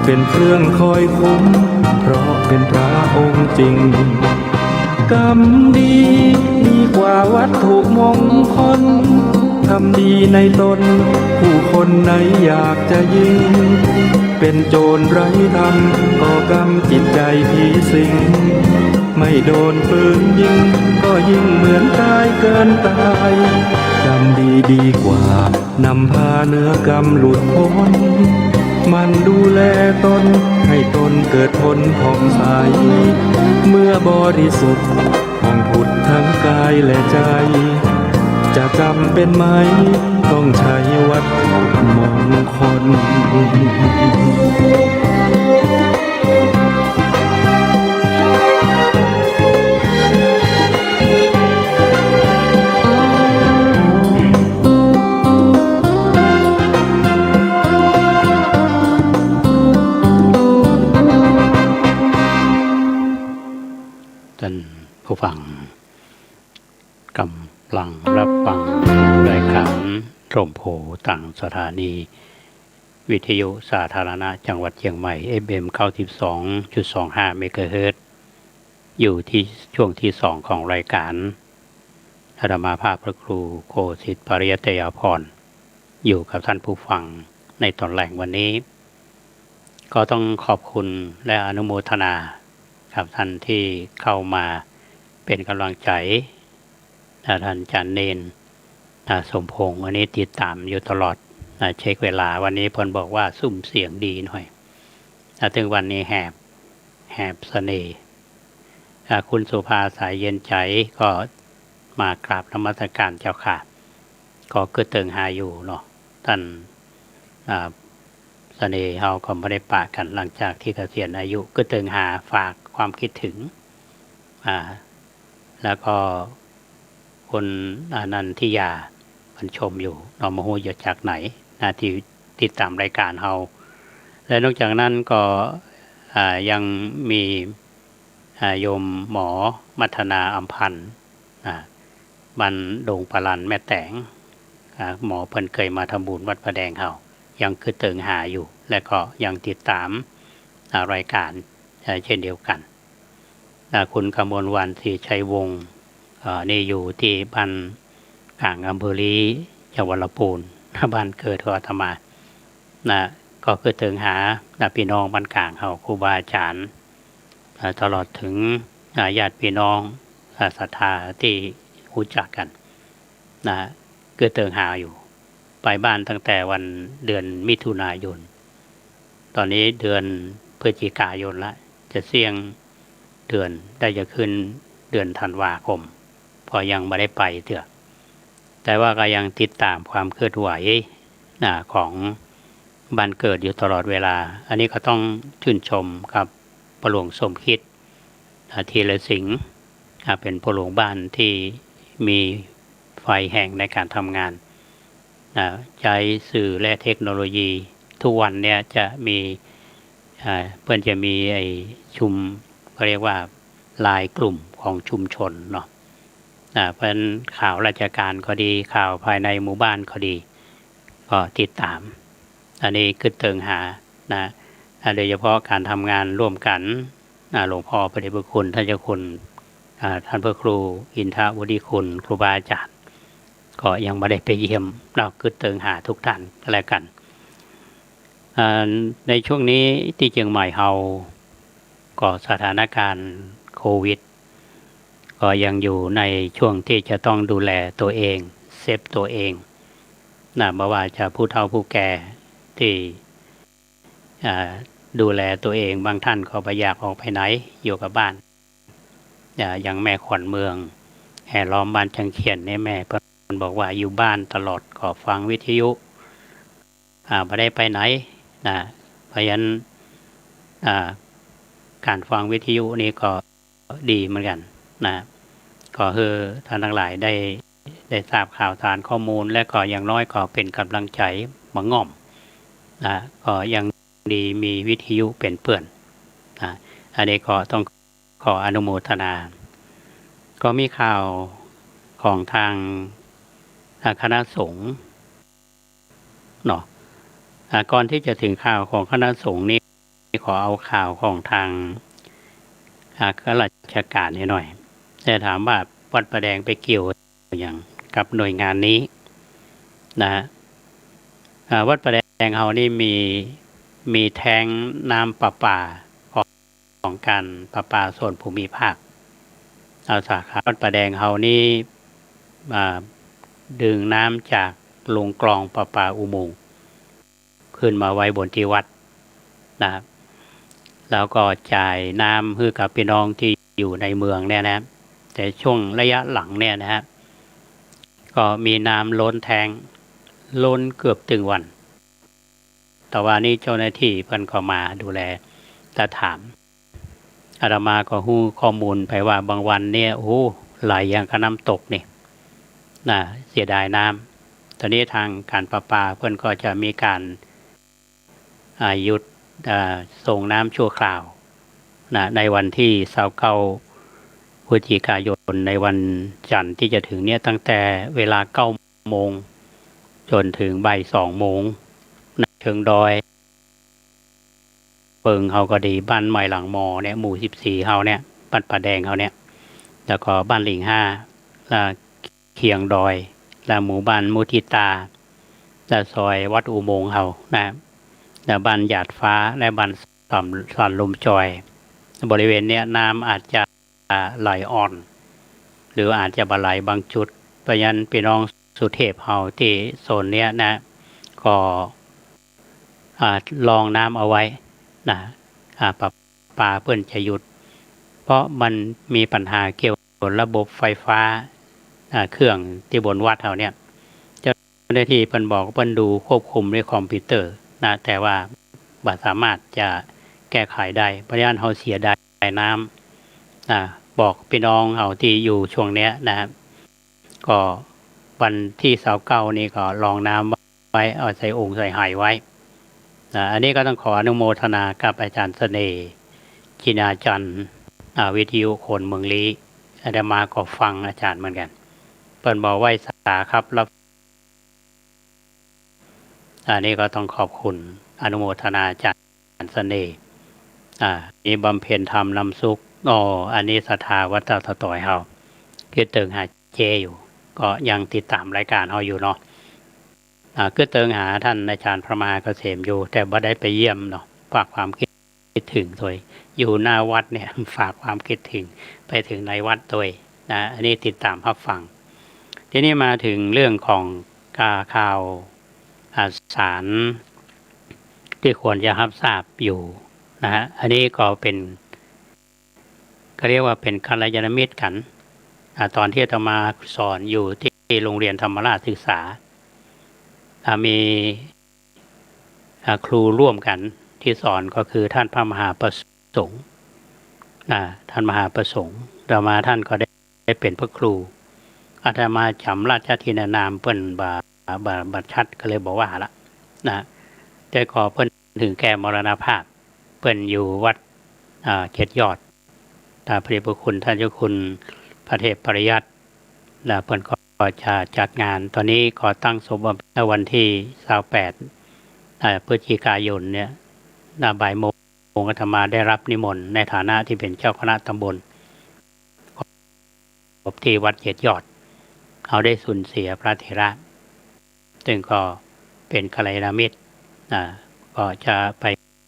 เป็นเครื่องคอยคุ้มเพราะเป็นพระองค์จริงกรรมดีดีกว่าวัตถุมงคลทำดีในตนผู้คนไหนอยากจะยิ่งเป็นโจรไร้ธรรมก่อกรรมจิตใจผีสิงไม่โดนปืนยิงก็ยิ่งเหมือนตายเกินตายกรรมดีดีกว่านำพาเนื้อกรรมหลุดพ้นมันดูแลตนให้ตนเกิดผลผ่องใสเมื่อบริสุทธิ์ผ่องผุดทั้งกายและใจจะจำเป็นไหมต้องใช้วัตถุมงคลท่านผู้ฟังกำลังรับฟังรายการร่มโพธิ์ต่างสถานีวิทยุสาธารณะจังหวัดเชียงใหม่ FM 92.25 เมกะเฮิรตซ์อยู่ที่ช่วงที่2ของรายการอาตมาภาพพระครูโคสิทธิ์ปริยัตยาภรณ์อยู่กับท่านผู้ฟังในตอนแรกวันนี้ก็ต้องขอบคุณและอนุโมทนากับท่านที่เข้ามาเป็นกำลังใจท่านอาจารย์เนนสมพงษ์วันนี้ติดตามอยู่ตลอดเช็คเวลาวันนี้เพิ่นบอกว่าซุ่มเสียงดีหน่อยถึงวันนี้แหบเสน่ห์คุณสุภาสายเย็นใจก็มากราบนมัสการเจ้าค่ะก็เกิดเติงหาอยู่เนาะท่านเสน่ห์เฮาก็ไม่ได้ปะกันหลังจากที่เกษียณอายุก็เติงหาฝากความคิดถึงแล้วก็คนนันทิยามันชมอยู่เรามาหูอยู่จากไหนที่ติดตามรายการเฮาและนอกจากนั้นก็ยังมีโยมหมอมัทนาอัมพันธ์บันดงปรันแม่แตงหมอเพิ่นเคยมาทำบุญวัดพระแดงเฮา ยังคือเติงหาอยู่และก็ยังติดตามรายการเช่นเดียวกันคุณกมลวรรณศรีชัยวงศ์นี่อยู่ที่บ้านกลางอำเภอลีจังหวัดลำพูนบ้านเกิดของอาตมาก็คือเติงหาพี่น้องบ้านกลางเขาครูบาอาจารย์ตลอดถึงญาติพี่น้องศรัทธาที่รู้จักกันคือเติงหาอยู่ไปบ้านตั้งแต่วันเดือนมิถุนายนตอนนี้เดือนพฤศจิกายนละจะเสี่ยงเดือนได้จะขึ้นเดือนธันวาคมพอยังไม่ได้ไปเถอะแต่ว่าก็ยังติดตามความเคลื่อนไหวของบ้านเกิดอยู่ตลอดเวลาอันนี้ก็ต้องชื่นชมกับพระหลวงสมคิดทีละสิงห์เป็นพระหลวงบ้านที่มีไฟแห่งในการทำงานใช้สื่อและเทคโนโลยีทุกวันเนี่ยจะมีเพื่อนจะมีชุมเขาเรียกว่าไลน์กลุ่มของชุมชนเนาะเพราะฉะนั้นข่าวราชการก็ดีข่าวภายในหมู่บ้านก็ดีก็ติดตามอันนี้คือเติงหาโดยเฉพาะการทำงานร่วมกันหลวงพ่อพระเดชพระคุณท่านเจ้าคุณท่านพระครูอินทวุฒิคุณครูบาอาจารย์ก็ยังไม่ได้ไปเยี่ยมเราคือเติงหาทุกท่านแล้วกันในช่วงนี้ที่เชียงใหม่เราก็สถานการณ์โควิดก็ยังอยู่ในช่วงที่จะต้องดูแลตัวเองเซฟตัวเองไม่ว่าจะผู้เฒ่าผู้แก่ที่ดูแลตัวเองบางท่านก็ไม่อยากออกไปไหนอยู่กับบ้านอย่างแม่ขวัญเมืองแห่ล้อมบ้านจังเขียนเนี่ยแม่เพิ่นบอกว่าอยู่บ้านตลอดก็ฟังวิทยุไม่ได้ไปไหนเพราะฉะนั้นการฟังวิทยุนี่ก็ดีเหมือนกันก็คือท่านทั้งหลายได้ทราบข่าวสารข้อมูลและก็อย่างน้อยก็เป็นกำลังใจมาง่อมก็ยังดีมีวิทยุเป็นเพื่อนอันนี้ก็ต้องขออนุโมทนาก็มีข่าวของทางคณะสงฆ์เนาะก่อนที่จะถึงข่าวของคณะสงฆ์นี่ขอเอาข่าวของทางข้าราชการนิดหน่อยจะถามว่าวัดประแดงไปเกี่ยวอย่างกับหน่วยงานนี้วัดประแดงเฮานี่มีแทงน้ำประปาของการประปาส่วนภูมิภาคเอาสาขาวัดประแดงเฮานี่ดึงน้ำจากลงกลองประปาอุโมงค์ขึ้นมาไว้บนที่วัดนะครับแล้วก็จ่ายน้ำให้กับพี่น้องที่อยู่ในเมืองเนี่ยนะแต่ช่วงระยะหลังเนี่ยนะครับก็มีน้ำล้นแทงล้นเกือบถึงวันแต่ว่านี่เจ้าหน้าที่เพิ่นก็มาดูแลแต่ถามอาตมาก็ฮู้ข้อมูลไปว่าบางวันเนี่ยโอ้ไหลอย่างกับน้ำตกนี่เสียดายน้ำตอนนี้ทางการประปาเพิ่นก็จะมีการหยุดส่งน้ำชั่วคราวในวันที่29พฤศจิกายนในวันจันทร์ที่จะถึงเนี่ยตั้งแต่เวลา 9 โมงจนถึงบ่าย 2 โมงในเชิงดอยเปิงเฮาก็ดีบ้านใหม่หลังมอเนี่ยหมู่14เฮาเนี่ยบ้านป่าแดงเฮาเนี่ยแล้วก็บ้านหลิง5และเคียงดอยและหมู่บ้านมุทิตาและซอยวัดอุโมงค์เฮาและบ้านหยาดฟ้าและบ้านสันลมจอยบริเวณเนี้ยน้ำอาจจะไหลอ่อนหรืออาจจะบไหลบางจุดเพราะฉะนั้นพี่น้องสุเทพเฮาที่โซนเนี้ยก็ลองน้ำเอาไว้ประปาเพื่อนจะหยุดเพราะมันมีปัญหาเกี่ยวกับระบบไฟฟ้าเครื่องที่บนวัดเฮาเนี่ยเจ้าหน้าที่เพิ่นบอกเพิ่นดูควบคุมด้วยคอมพิวเตอร์แต่ว่าบ่สามารถจะแก้ไขได้เพราะฉะนั้นเฮาเสียดายน้ำบอกพี่น้องเฮาที่อยู่ช่วงเนี้ยนะครับก็วันที่29นี้ก็รองน้ำไว้เอาใส่โอ่งใส่ไหไว้อันนี้ก็ต้องขออนุโมทนากับอาจารย์เสน่ห์จินาจันทร์วิทยุโคนเมืองลี้อาตมาก็ฟังอาจารย์เหมือนกันเพิ่นบอกไว้สาครับรับ อันนี้ก็ต้องขอบคุณอนุโมทนาอาจารย์เสน่ห์มีบำเพ็ญธรรมนำสุขอันนี้ศรัทธาวัดเจ้าตะต่อยเฮาคือเติงหาเจอยู่ก็ยังติดตามรายการเฮาอยู่เนาะคือเติงหาท่านอาจารย์พระมหาเกษมอยู่แต่บ่ได้ไปเยี่ยมเนาะฝากความคิดถึงตัวอยู่หน้าวัดเนี่ย ฝากความคิดถึงไปถึงในวัดตัวนะอันนี้ติดตามรับฟังทีนี้มาถึงเรื่องของข่าวสารที่ควรจะรับทราบอยู่นะฮะอันนี้ก็เป็นเขาเรียกว่าเป็นกัลยาณมิตรกันตอนที่อาตมาสอนอยู่ที่โรงเรียนธรรมราชศึกษามีครูร่วมกันที่สอนก็คือท่านพระมหาประสงค์ท่านมหาประสงค์ต่อมาท่านก็ได้เป็นพระครูอาตมาจำราชทินานามเปิ้นบาชัดก็เลยบอกว่าละนะแต่ก็เปิ้นถึงแก่มรณภาพเปิ้นอยู่วัดเขตยอดพระเดชพระคุณท่านเจ้าคุณพระเทพปริยัติเปิ้นก็จะจัดงานตอนนี้ก็ตั้งศพวันที่28พฤศจิกายนเนี่ยบ่ายโมงอาตมาได้รับนิมนต์ในฐานะที่เป็นเจ้าคณะตำบลที่วัดเขตยอดเขาได้สูญเสียพระเถระซึ่งก็เป็นกัลยาณมิตรก็จะไป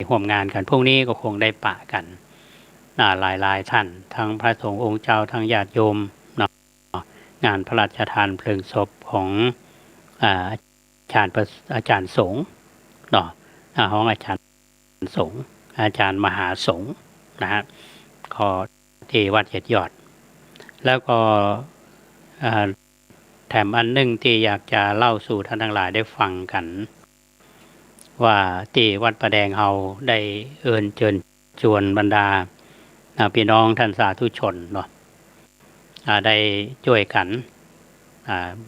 ร่วมงานกันพรุ่งนี้ก็คงได้ปะกันหลายท่านทั้งพระสงฆ์องค์เจ้าทั้งญาติโยมงานพระราชทานเพลิงศพของอาจารย์สงฆ์ของอาจารย์สงฆ์อาจารย์มหาสงฆ์นะฮะก็ที่วัดเขตยอดแล้วก็แถมอันหนึ่งที่อยากจะเล่าสู่ท่านทั้งหลายได้ฟังกันว่าที่วัดประแดงเฮาได้เชิญชวนบรรดาพี่น้องท่านสาธุชนเนาะได้ช่วยกัน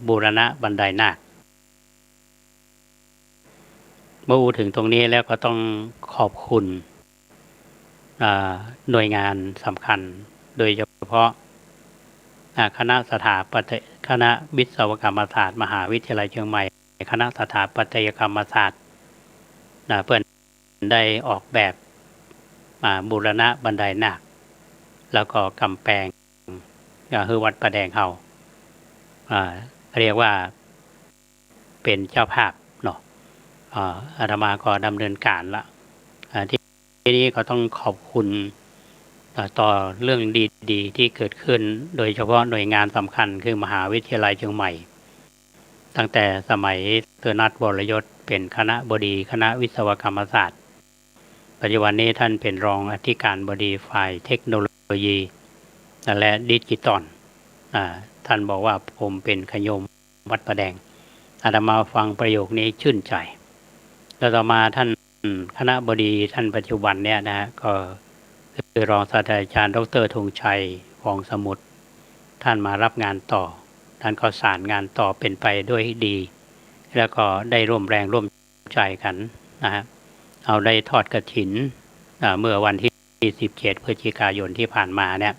บูรณะบันไดนาคเมื่อถึงตรงนี้แล้วก็ต้องขอบคุณหน่วยงานสำคัญโดยเฉพาะคณะคณะวิศวกรรมศาสตร์มหาวิทยาลัยเชียงใหม่คณะสถาปัตยกรรมศาสตร์เพื่อนได้ออกแบบบูรณะบันไดนาคแล้วก็กำแพงคือวัดประแดงเฮาเรียกว่าเป็นเจ้าภาพเนาะอาตมาก็ดำเนินการละทีนี้ก็ต้องขอบคุณต่อเรื่องดีๆที่เกิดขึ้นโดยเฉพาะหน่วยงานสำคัญคือมหาวิทยาลัยเชียงใหม่ตั้งแต่สมัยเตอร์นัทวรยศเป็นคณบดีคณะวิศวกรรมศาสตร์ปัจจุบันนี้ท่านเป็นรองอธิการบดีฝ่ายเทคโนโลยีและดิจิตอลท่านบอกว่าผมเป็นขยมวัดประแดงอาตมาฟังประโยคนี้ชื่นใจแล้วต่อมาท่านคณบดีท่านปัจจุบันเนี่ยนะก็คือรองศาสตราจารย์ดร.ธงชัยฟองสมุทรท่านมารับงานต่อท่านก็สานงานต่อเป็นไปด้วยดีแล้วก็ได้ร่วมแรงร่วมใจกันนะฮะเอาได้ทอดกฐินเมื่อวันที่17พฤศจิกายนที่ผ่านมาเนี่ย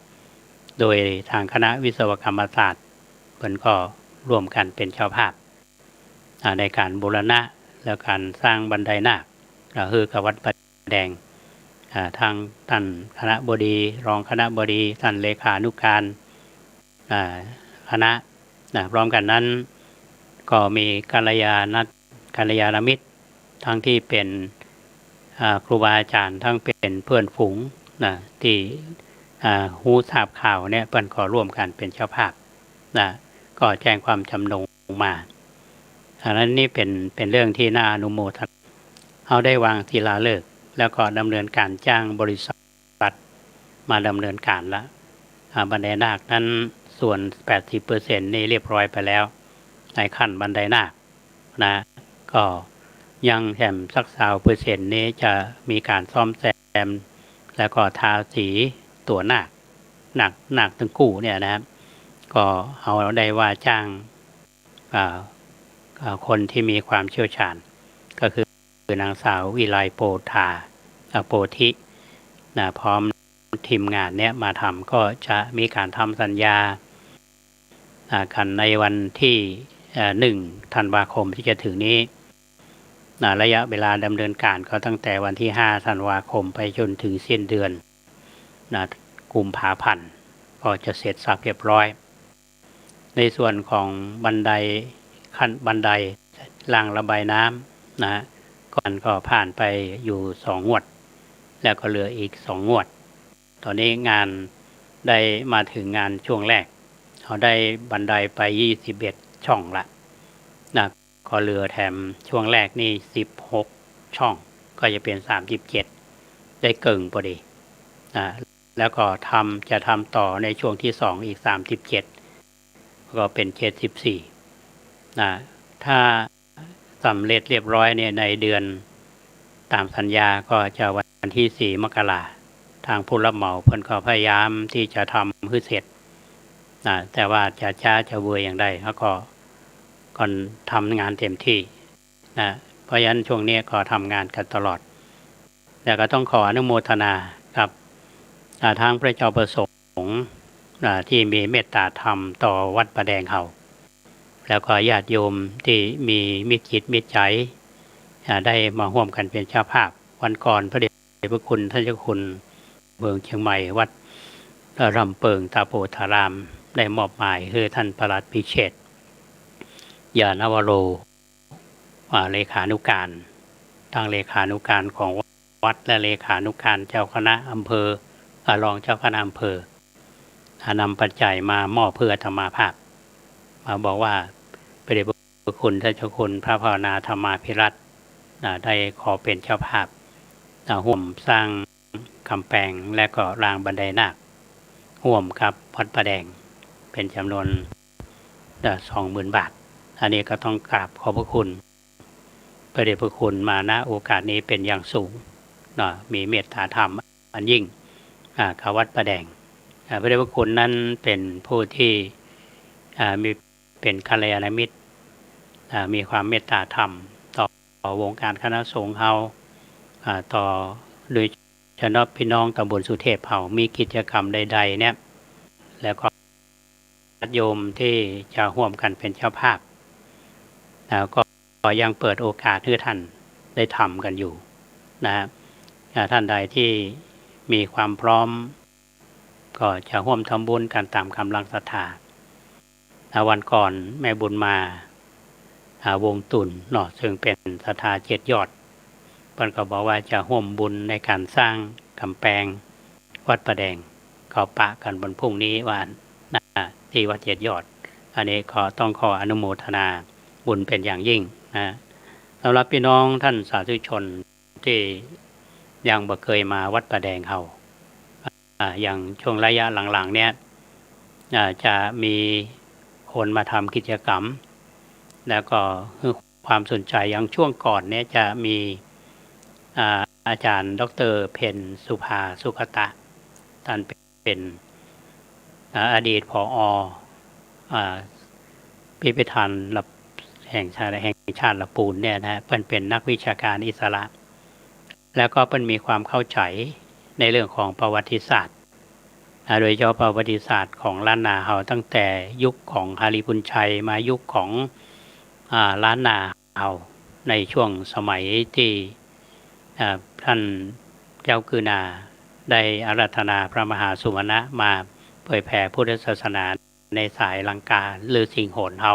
โดยทางคณะวิศวกรรมศาสตร์เพิ่นก็ร่วมกันเป็นเจ้าภาพในการบูรณะและการสร้างบันไดนาคคือกับวัดประแดงทางท่านคณบดีรองคณบดีท่านเลขานุการคณะพร้อมกันนั้นก็มีกัลยาณมิตรทั้งที่เป็นครูบาอาจารย์ทั้งเป็นเพื่อนฝูงที่หูทราบข่าวเนี่ยเปิ้นก็ร่วมกันเป็นเจ้าภาพก็แจ้งความจำนงมาอันนั้นนี่เป็นเรื่องที่น่าอนุโมทนาเขาได้วางศิลาฤกษ์แล้วก็ดำเนินการจ้างบริษัทมาดำเนินการแล้วบันไดนาคนั้นส่วน 80% นี่เรียบร้อยไปแล้วในขั้นบันไดนาคนะก็ยังแถมสัก20%นี้จะมีการซ่อมแซมแล้วก็ทาสีตัวนาคทั้งคู่เนี่ยนะครับก็เอาได้ว่าจ้างคนที่มีความเชี่ยวชาญก็คือนางสาววิไลโพธิพร้อมทีมงานเนี้ยมาทำก็จะมีการทำสัญญากันในวันที่1 ธันวาคมที่จะถึงนี้ ระยะเวลาดำเนินการก็ตั้งแต่วันที่5ธันวาคมไปจนถึงสิ้นเดือนกุมภาพันธ์ก็จะเสร็จสับเรียบร้อยในส่วนของบันไดขั้นบันไดรางระบายน้ำก่อนก็ผ่านไปอยู่2 งวดแล้วก็เหลืออีก2 งวดตอนนี้งานได้มาถึงงานช่วงแรกเขาได้บันไดไป21ช่องละก็เหลือแถมช่วงแรกนี่16ช่องก็จะเป็น37ได้เกิงพอดีแล้วก็จะทำต่อในช่วงที่2อีก37ก็เป็น74ถ้าสำเร็จเรียบร้อยเนี่ยในเดือนตามสัญญาก็จะวันที่4 มกราคมทางผู้รับเหมาเพิ่นก็พยายามที่จะทำให้เสร็จแต่ว่าจะช้าจะเวื่อยอย่างใดเขาก็ก่อนทำงานเต็มที่เพราะฉะนั้นช่วงนี้ก็ทำงานกันตลอดแล้วก็ต้องขออนุโมทนากับทางพระเจ้าประสงค์ที่มีเมตตาธรรมต่อวัดประแดงเฮาแล้วก็ญาติโยมที่มีมิตรจิตมิตรใจได้มาร่วมกันเป็นเจ้าภาพวันก่อนพระเดชพระคุณท่านเจ้าคุณเมืองเชียงใหม่วัดรำเปิงตาโพธารามได้มอบหมายคือท่านปลัดพิเชษฐ์ยานวโรเลขานุการทางเลขานุการของวัดและเลขานุการเจ้าคณะอำเภอรองเจ้าคณะอำเภอนำปัจจัยมามอบเพื่อธรรมาภาพมาบอกว่าพระเดชพระคุณท่านเจ้าคุณพระภาวนาธรรมาภิรัตน์ได้ขอเป็นเจ้าภาพร่วมสร้างกำแพงและก็รางบันไดนาคร่วมกับวัดประแดงเป็นจำนวน 20,000 บาทอันนี้ก็ต้องกราบขอบพระคุณพระเดชพระคุณมาณโอกาสนี้เป็นอย่างสูงมีเมตตาธรรมอันยิ่งกับวัดประแดงพระเดชพระคุณนั้นเป็นผู้ที่มีเป็นกัลยาณมิตรมีความเมตตาธรรมต่อวงการคณะสงฆ์เฮาต่อโดยเฉพาะพี่น้องตำบลสุเทพเฮามีกิจกรรมใดๆเนี่ยแล้วก็ญาติโยมที่จะร่วมกันเป็นเจ้าภาพก็ยังเปิดโอกาสให้ท่านได้ทำกันอยู่ท่านใดที่มีความพร้อมก็จะร่วมทำบุญกันตามกำลังศรัทธาวันก่อนแม่บุญมาวงตุ่นซึ่งเป็นศรัทธา7 ยอดเพิ่นก็บอกว่าจะร่วมบุญในการสร้างกำแพงวัดประแดงก็ปะกันวันพรุ่งนี้วันที่วัด7 ยอดอันนี้ก็ต้องขออนุโมทนาบุญเป็นอย่างยิ่งสำหรับพี่น้องท่านสาธุชนที่ยังบ่เคยมาวัดประแดงเฮาอย่างช่วงระยะหลังๆเนี่ยจะมีคนมาทำกิจกรรมแล้วก็ความสนใจอย่างช่วงก่อนเนี่ยจะมีอาจารย์ดร.เพ็ญสุภาสุขตะท่านเป็นอดีตผอ.พิพิธภัณฑ์แห่งชาติละปูนเนี่ยเป็นนักวิชาการอิสระแล้วก็เป็นมีความเข้าใจในเรื่องของประวัติศาสตร์โดยเฉพาะประวัติศาสตร์ของล้านนาเฮาตั้งแต่ยุคของฮาริพุนชัยมายุคของล้านนาเฮาในช่วงสมัยที่ท่านเจ้ากือนาได้อาราธนาพระมหาสุวรรณะมาเผยแผ่พุทธศาสนาในสายลังกาหรือสิงห์โหนเฮา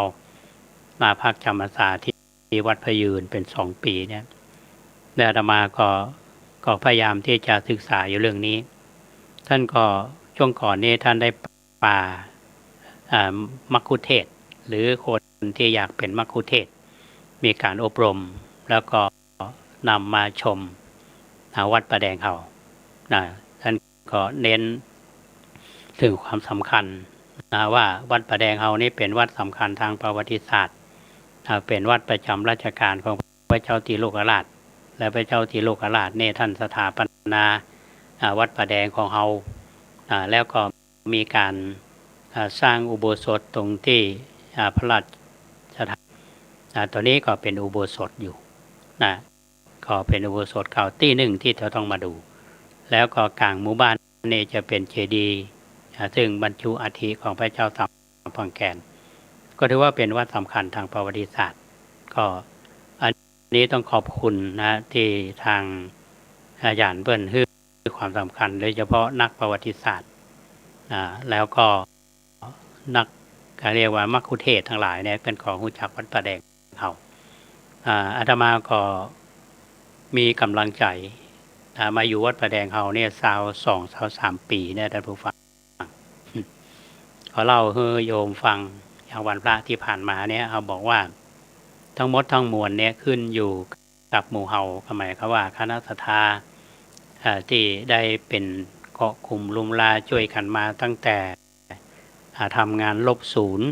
มาพักจำพรรษาที่วัดพยืนเป็น2 ปีเนี่ยและอาตมาก็พยายามที่จะศึกษาอยู่เรื่องนี้ท่านก็ช่วงก่อนนี้ท่านได้ป่ามัคคุเทศก์หรือคนที่อยากเป็นมัคคุเทศก์มีการอบรมแล้วก็นำมาชมวัดประแดงเฮาท่านก็เน้นถึงความสำคัญว่าวัดประแดงเฮานี้เป็นวัดสำคัญทางประวัติศาสตร์เป็นวัดประจำราชการของพระเจ้าติโลกราชและพระเจ้าติโลกราชเนี่ยท่านสถาปนาวัดประแดงของเฮาแล้วก็มีการสร้างอุโบสถตรงที่พระราชทานตัวนี้ก็เป็นอุโบสถอยู่ก็เป็นอุโบสถเก่าที่หนึ่งที่เราต้องมาดูแล้วก็กลางหมู่บ้านนี่จะเป็นเจดีย์ซึ่งบรรจุอัฐิของพระเจ้าสัมพังแกนก็ถือว่าเป็นวัดสำคัญทางประวัติศาสตร์ก็อัน นี้ต้องขอบคุณนะที่ทางอาจารย์เปิ้ลให้ความสำคัญโดยเฉพาะนักประวัติศาสตร์แล้วก็นักเรียกว่ามัคคุเทศก์ทั้งหลายเนี่ยเป็นของรู้จักวัดป่าแดงเขาอาตมาก็มีกำลังใจมาอยู่วัดป่าแดงเขาเนี่ย23 ปีเนี่ยท่านผู้ฟังขอเล่าให้โยมฟังอย่างวันพระที่ผ่านมาเนี่ยเขาบอกว่าทั้งหมดทั้งมวลเนี่ยขึ้นอยู่กับหมู่เฮาหมายความว่าคณะศรัทธาที่ได้เป็นเกาะกลุ่มลุมลาช่วยกันมาตั้งแต่ทำงานลบศูนย์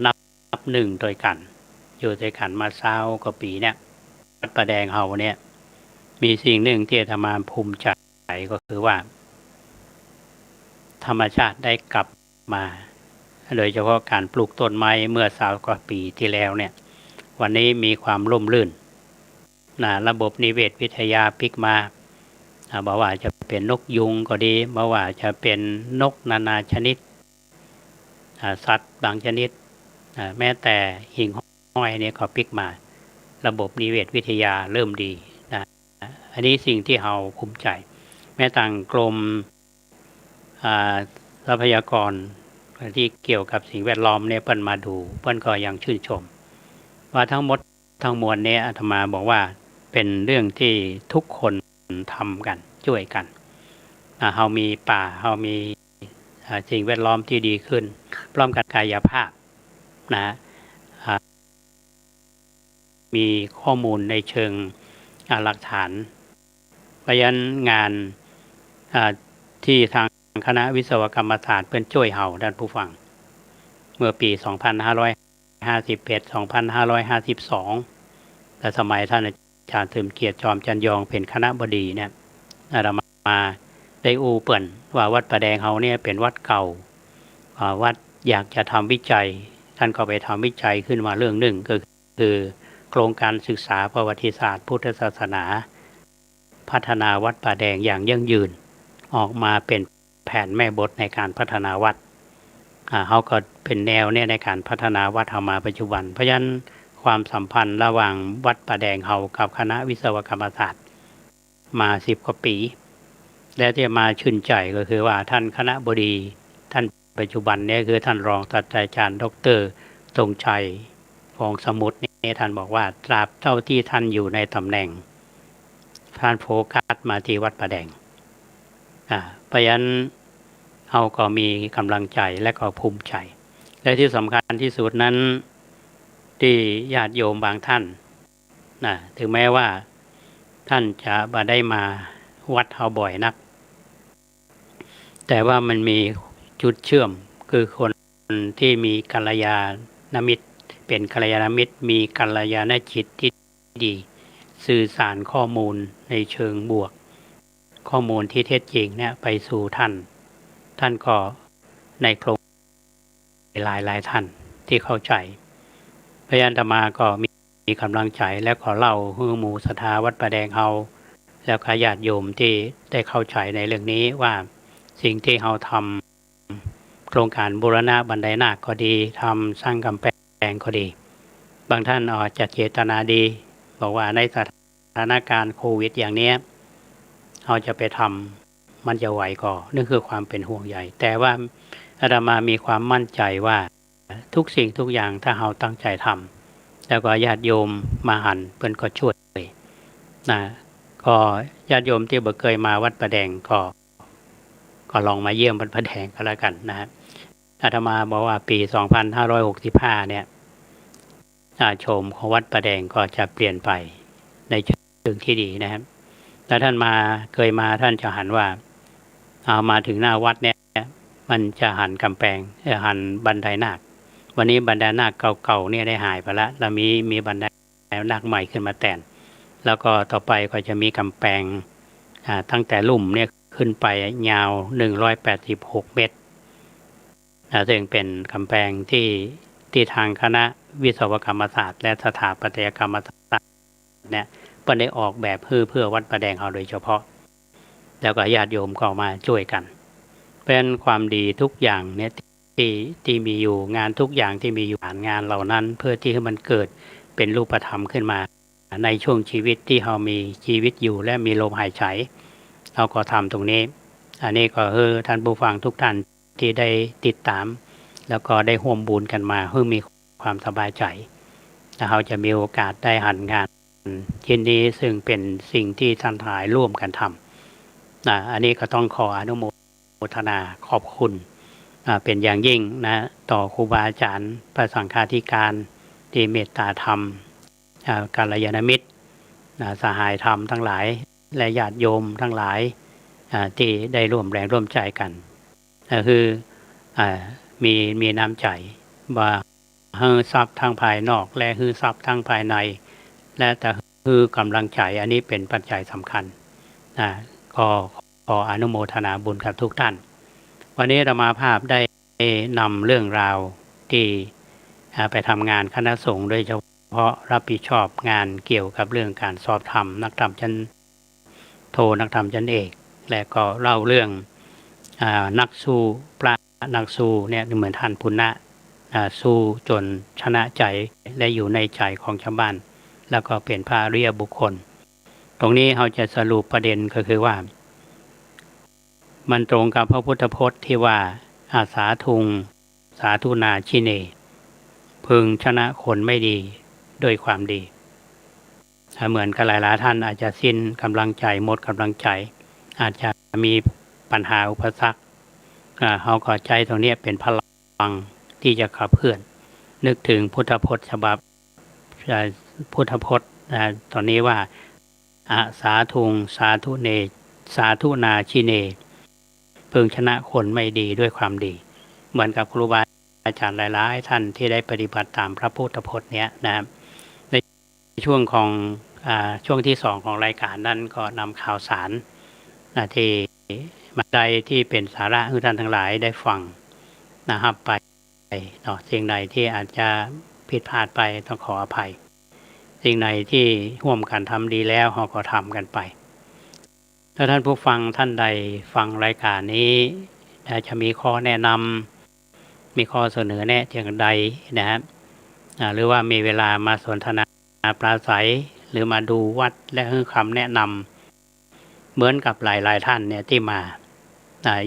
นับหนึ่งโดยกันอยู่ด้วยกันมา20 กว่าปีเนี่ยวัดป่าแดงเฮาเนี่ยมีสิ่งหนึ่งที่อาตมาภูมิใจก็คือว่าธรรมชาติได้กลับมาโดยเฉพาะการปลูกต้นไม้เมื่อ20 กว่าปีที่แล้วเนี่ยวันนี้มีความร่มรื่นระบบนิเวศวิทยาพลิกมาบอกว่าจะเป็นนกยุงก็ดีบอกว่าจะเป็นนกนานาชนิดสัตว์บางชนิดแม้แต่หิ่งห้อยเนี่ยก็พลิกมาระบบนิเวศวิทยาเริ่มดีอันนี้สิ่งที่เราภูมิใจแม้ต่างกรมทรัพยากรที่เกี่ยวกับสิ่งแวดล้อมเนี่ยเปิ้นมาดูเปิ้นก็ยังชื่นชมว่าทั้งหมดทั้งมวลเนี่ยอาตมาบอกว่าเป็นเรื่องที่ทุกคนทำกันช่วยกันเฮามีป่าเฮามีสิ่งแวดล้อมที่ดีขึ้นพร้อมกับกายภาพนะมีข้อมูลในเชิงหลักฐานเพราะฉะนั้นงานที่ทางคณะวิศวกรรมศาสตร์เพิ่นช่วยเฮาท่านผู้ฟังเมื่อปี 2551 2552และสมัยท่านอาจารย์เติมเกียรติจอมจันยองเป็นคณบดีเนี่ยอาตมาได้เปิ้นว่าวัดป่าแดงเฮาเนี่ยเป็นวัดเก่าวัดอยากจะทำวิจัยท่านก็ไปทำวิจัยขึ้นมาเรื่องหนึ่งก็คือโครงการศึกษาประวัติศาสตร์พุทธศาสนาพัฒนาวัดป่าแดงอย่างยั่งยืนออกมาเป็นแผนแม่บทในการพัฒนาวัดเขาก็เป็นแนวเนี่ยในการพัฒนาวัดเฮามาปัจจุบันเพราะฉะนั้นความสัมพันธ์ระหว่างวัดป่าแดงเฮากับคณะวิศวกรรมศาสตร์มา10 กว่าปีและที่มาชื่นใจก็คือว่าท่านคณบดีท่านปัจจุบันเนี่ยคือท่านรองศาสตราจารย์ดร.ทรงชัยฟองสมุทรนี่ท่านบอกว่าตราบเท่าที่ท่านอยู่ในตำแหน่งท่านโฟกัสมาที่วัดป่าแดงเพราะฉะนั้นเราก็มีกำลังใจและก็ภูมิใจและที่สำคัญที่สุดนั้นที่ญาติโยมบางท่านถึงแม้ว่าท่านจะบ่ได้มาวัดเฮาบ่อยนักแต่ว่ามันมีจุดเชื่อมคือคนที่มีกัลยาณมิตรเป็นกัลยาณมิตรมีกัลยาณจิตที่ดีสื่อสารข้อมูลในเชิงบวกข้อมูลที่เท็จจริงเนี่ยไปสู่ท่านก็ในโครงหลายท่านที่เข้าใจเพราะฉะนั้นอาตมาก็มีกำลังใจและขอเล่าให้หมู่ศรัทธาวัดป่าแดงเฮาแล้วก็ญาติโยมที่ได้เข้าใจในเรื่องนี้ว่าสิ่งที่เฮาทำโครงการบูรณะบันไดนาคก็ดีทำสร้างกำแพงก็ดีบางท่านอาจจะเจตนาดีบอกว่าในสถานการณ์โควิดอย่างนี้เราจะไปทำมันจะไหวก่อนั่นคือความเป็นห่วงใยแต่ว่าอาตมามีความมั่นใจว่าทุกสิ่งทุกอย่างถ้าเราตั้งใจทำแล้วก็ญาติโยมมาหันเพิ่นก็ช่วยก็ญาติโยมที่บ่เคยมาวัดป่าแดงก็ลองมาเยี่ยมวัดป่าแดงก็แล้วกันนะครับอาตมาบอกว่าปี 2565 เนี่ยโฉมของวัดป่าแดงก็จะเปลี่ยนไปในเชิงที่ดีนะครับถ้าท่านเคยมาท่านจะหันว่ามาถึงหน้าวัดเนี่ยมันจะหันกำแพงหันบันไดนาควันนี้บันไดนาคเก่าๆเนี่ยได้หายไปแล้วแล้วมีบันไดนาคใหม่ขึ้นมาแทนแล้วก็ต่อไปก็จะมีกำแพงตั้งแต่ลุ่มเนี่ยขึ้นไปยาว186 เมตรซึ่งเป็นกำแพงที่ทางคณะวิศวกรรมศาสตร์และสถาปัตยกรรมศาสตร์เนี่ยเพิ่นได้ออกแบบเพื่อวัดป่าแดงเฮาโดยเฉพาะแล้วก็ญาติโยมก็มาช่วยกันเป็นความดีทุกอย่างเนี่ยที่มีอยู่งานทุกอย่างที่มีอยู่งานเหล่านั้นเพื่อที่ให้มันเกิดเป็นรูปธรรมขึ้นมา ในช่วงชีวิตที่เรามีชีวิตอยู่และมีลมหายใจเราก็ทำตรงนี้อันนี้ก็ท่านผู้ฟังทุกท่านที่ได้ติดตามแล้วก็ได้ร่วมบุญกันมามีความสบายใจแล้วเราจะมีโอกาสได้หันงานชิ้นนี้ซึ่งเป็นสิ่งที่ท่านทั้งหลายร่วมกันทำอันนี้ก็ต้องขออนุโมทนาขอบคุณเป็นอย่างยิ่งนะต่อครูบาอาจารย์พระสังฆาธิการที่เมตตาธรรมกัลยาณมิตรสหายธรรมทั้งหลายและญาติโยมทั้งหลายที่ได้ร่วมแรงร่วมใจกันคือมีน้ำใจว่าฮือทรัพย์ทางภายนอกและฮือทรัพย์ทางภายในและแต่คือกำลังใจอันนี้เป็นปัจจัยสำคัญก็ขออนุโมทนาบุญกับทุกท่านวันนี้อาตมาภาพได้นำเรื่องราวที่ไปทำงานคณะสงฆ์โดยเฉพาะรับผิดชอบงานเกี่ยวกับเรื่องการสอบธรรมนักธรรมชั้นโทนักธรรมชั้นเอกและก็เล่าเรื่องนักสู้พระนักสู้เนี่ยเหมือนท่านพุณณะสู้จนชนะใจและอยู่ในใจของชาวบ้านแล้วก็เป็นพระอริยบุคคลตรงนี้เราจะสรุปประเด็นก็คือว่ามันตรงกับพระพุทธพจน์ที่ว่าอาสาทุงสาธุนาชิเนพึงชนะคนไม่ดีด้วยความดีเหมือนกับหลายๆท่านอาจจะสิ้นกำลังใจหมดกำลังใจอาจจะมีปัญหาอุปสรรคเขาก็ใจตรงนี้เป็นพลังที่จะขับเคลื่อนนึกถึงพุทธพจน์ฉบับพุทธพจน์ตอนนี้ว่าอาสาทุงสาธุเนสาธุนาชิเนพึงชนะคนไม่ดีด้วยความดีเหมือนกับครูบาอาจารย์หลายๆท่านที่ได้ปฏิบัติตามพระพุทธพจน์เนี้ยนะครับในช่วงของช่วงที่2ของรายการนั้นก็นำข่าวสารที่มาใดที่เป็นสาระให้ท่านทั้งหลายได้ฟังนะครับไปเนาะสิ่งใดที่อาจจะผิดพลาดไปต้องขออภัยสิ่งใดที่ร่วมกันทำดีแล้วเราก็ทำกันไปถ้าท่านผู้ฟังท่านใดฟังรายการนี้จะมีข้อแนะนำมีข้อเสนอแนะอย่างใดนะครับหรือว่ามีเวลามาสนทนาปราศัยหรือมาดูวัดและให้คำแนะนำเหมือนกับหลายๆท่านเนี่ยที่มา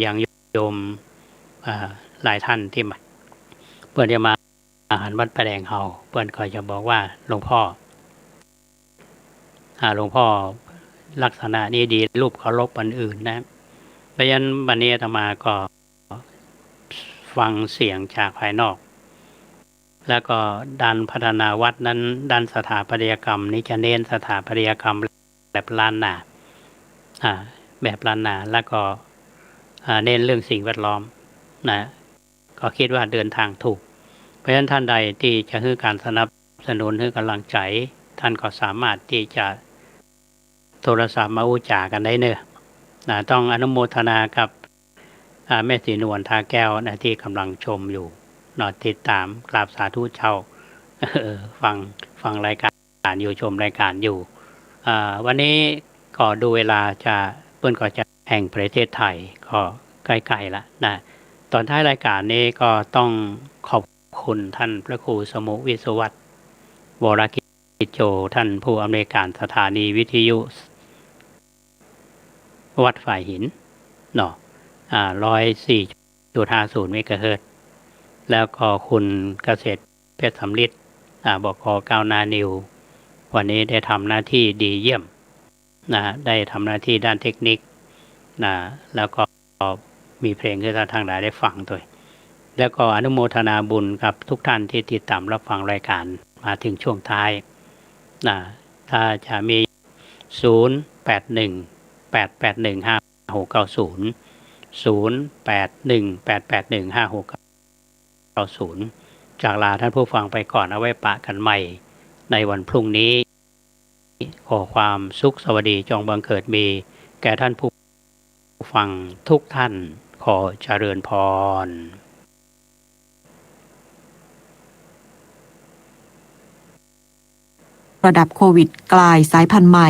อย่างโยมหลายท่านที่มาเพื่อนจะมาอาหารวัดประแดงเฮาเพื่อนก็จะบอกว่าหลวงพ่อลักษณะนี้ดีรูปเคารพอันอื่นนะเพราะฉะนั้นวันนี้อาตมาก็ฟังเสียงจากภายนอกแล้วก็ด้านพัฒนาวัดนั้นด้านสถาปัตยกรรมนี้จะเน้นสถาปัตยกรรมแบบล้านนาแบบล้านนาแล้วก็เน้นเรื่องสิ่งแวดล้อมนะก็คิดว่าเดินทางถูกเพราะฉะนั้นท่านใดที่จะให้การสนับสนุนให้กำลังใจท่านก็สามารถที่จะโทรศัพท์มาอุจากันได้เนอะต้องอนุโมทนากับแม่ศรีนวลทาแก้วนะที่กำลังชมอยู่ติดตามกราบสาธุเช่าฟังรายการอยู่ชมรายการอยู่วันนี้ก็ดูเวลาจะเปิ้นก็จะแห่งประเทศไทยก็ใกล้ๆละนะตอนท้ายรายการนี้ก็ต้องขอบคุณท่านพระครูสมุวิศวัตรวรกิจโจท่านผู้อำนวยการสถานีวิทยุวัดฝ่ายหิน104.50 เมกะเฮิรตซ์แล้วก็คุณเกษตรเพชรสำลิดบก.ก้าวหน้านิววันนี้ได้ทำหน้าที่ดีเยี่ยมได้ทำหน้าที่ด้านเทคนิคแล้วก็มีเพลงให้ท่านทั้งหลายได้ฟังด้วยแล้วก็อนุโมทนาบุญกับทุกท่านที่ติดตามรับฟังรายการมาถึงช่วงท้ายถ้าจะมี0818815690 0818815690จากลาท่านผู้ฟังไปก่อนเอาไว้ปะกันใหม่ในวันพรุ่งนี้ขอความสุขสวัสดีจงบังเกิดมีแก่ท่านผู้ฟังทุกท่านขอเจริญพรระดับโควิดกลายสายพันธุ์ใหม่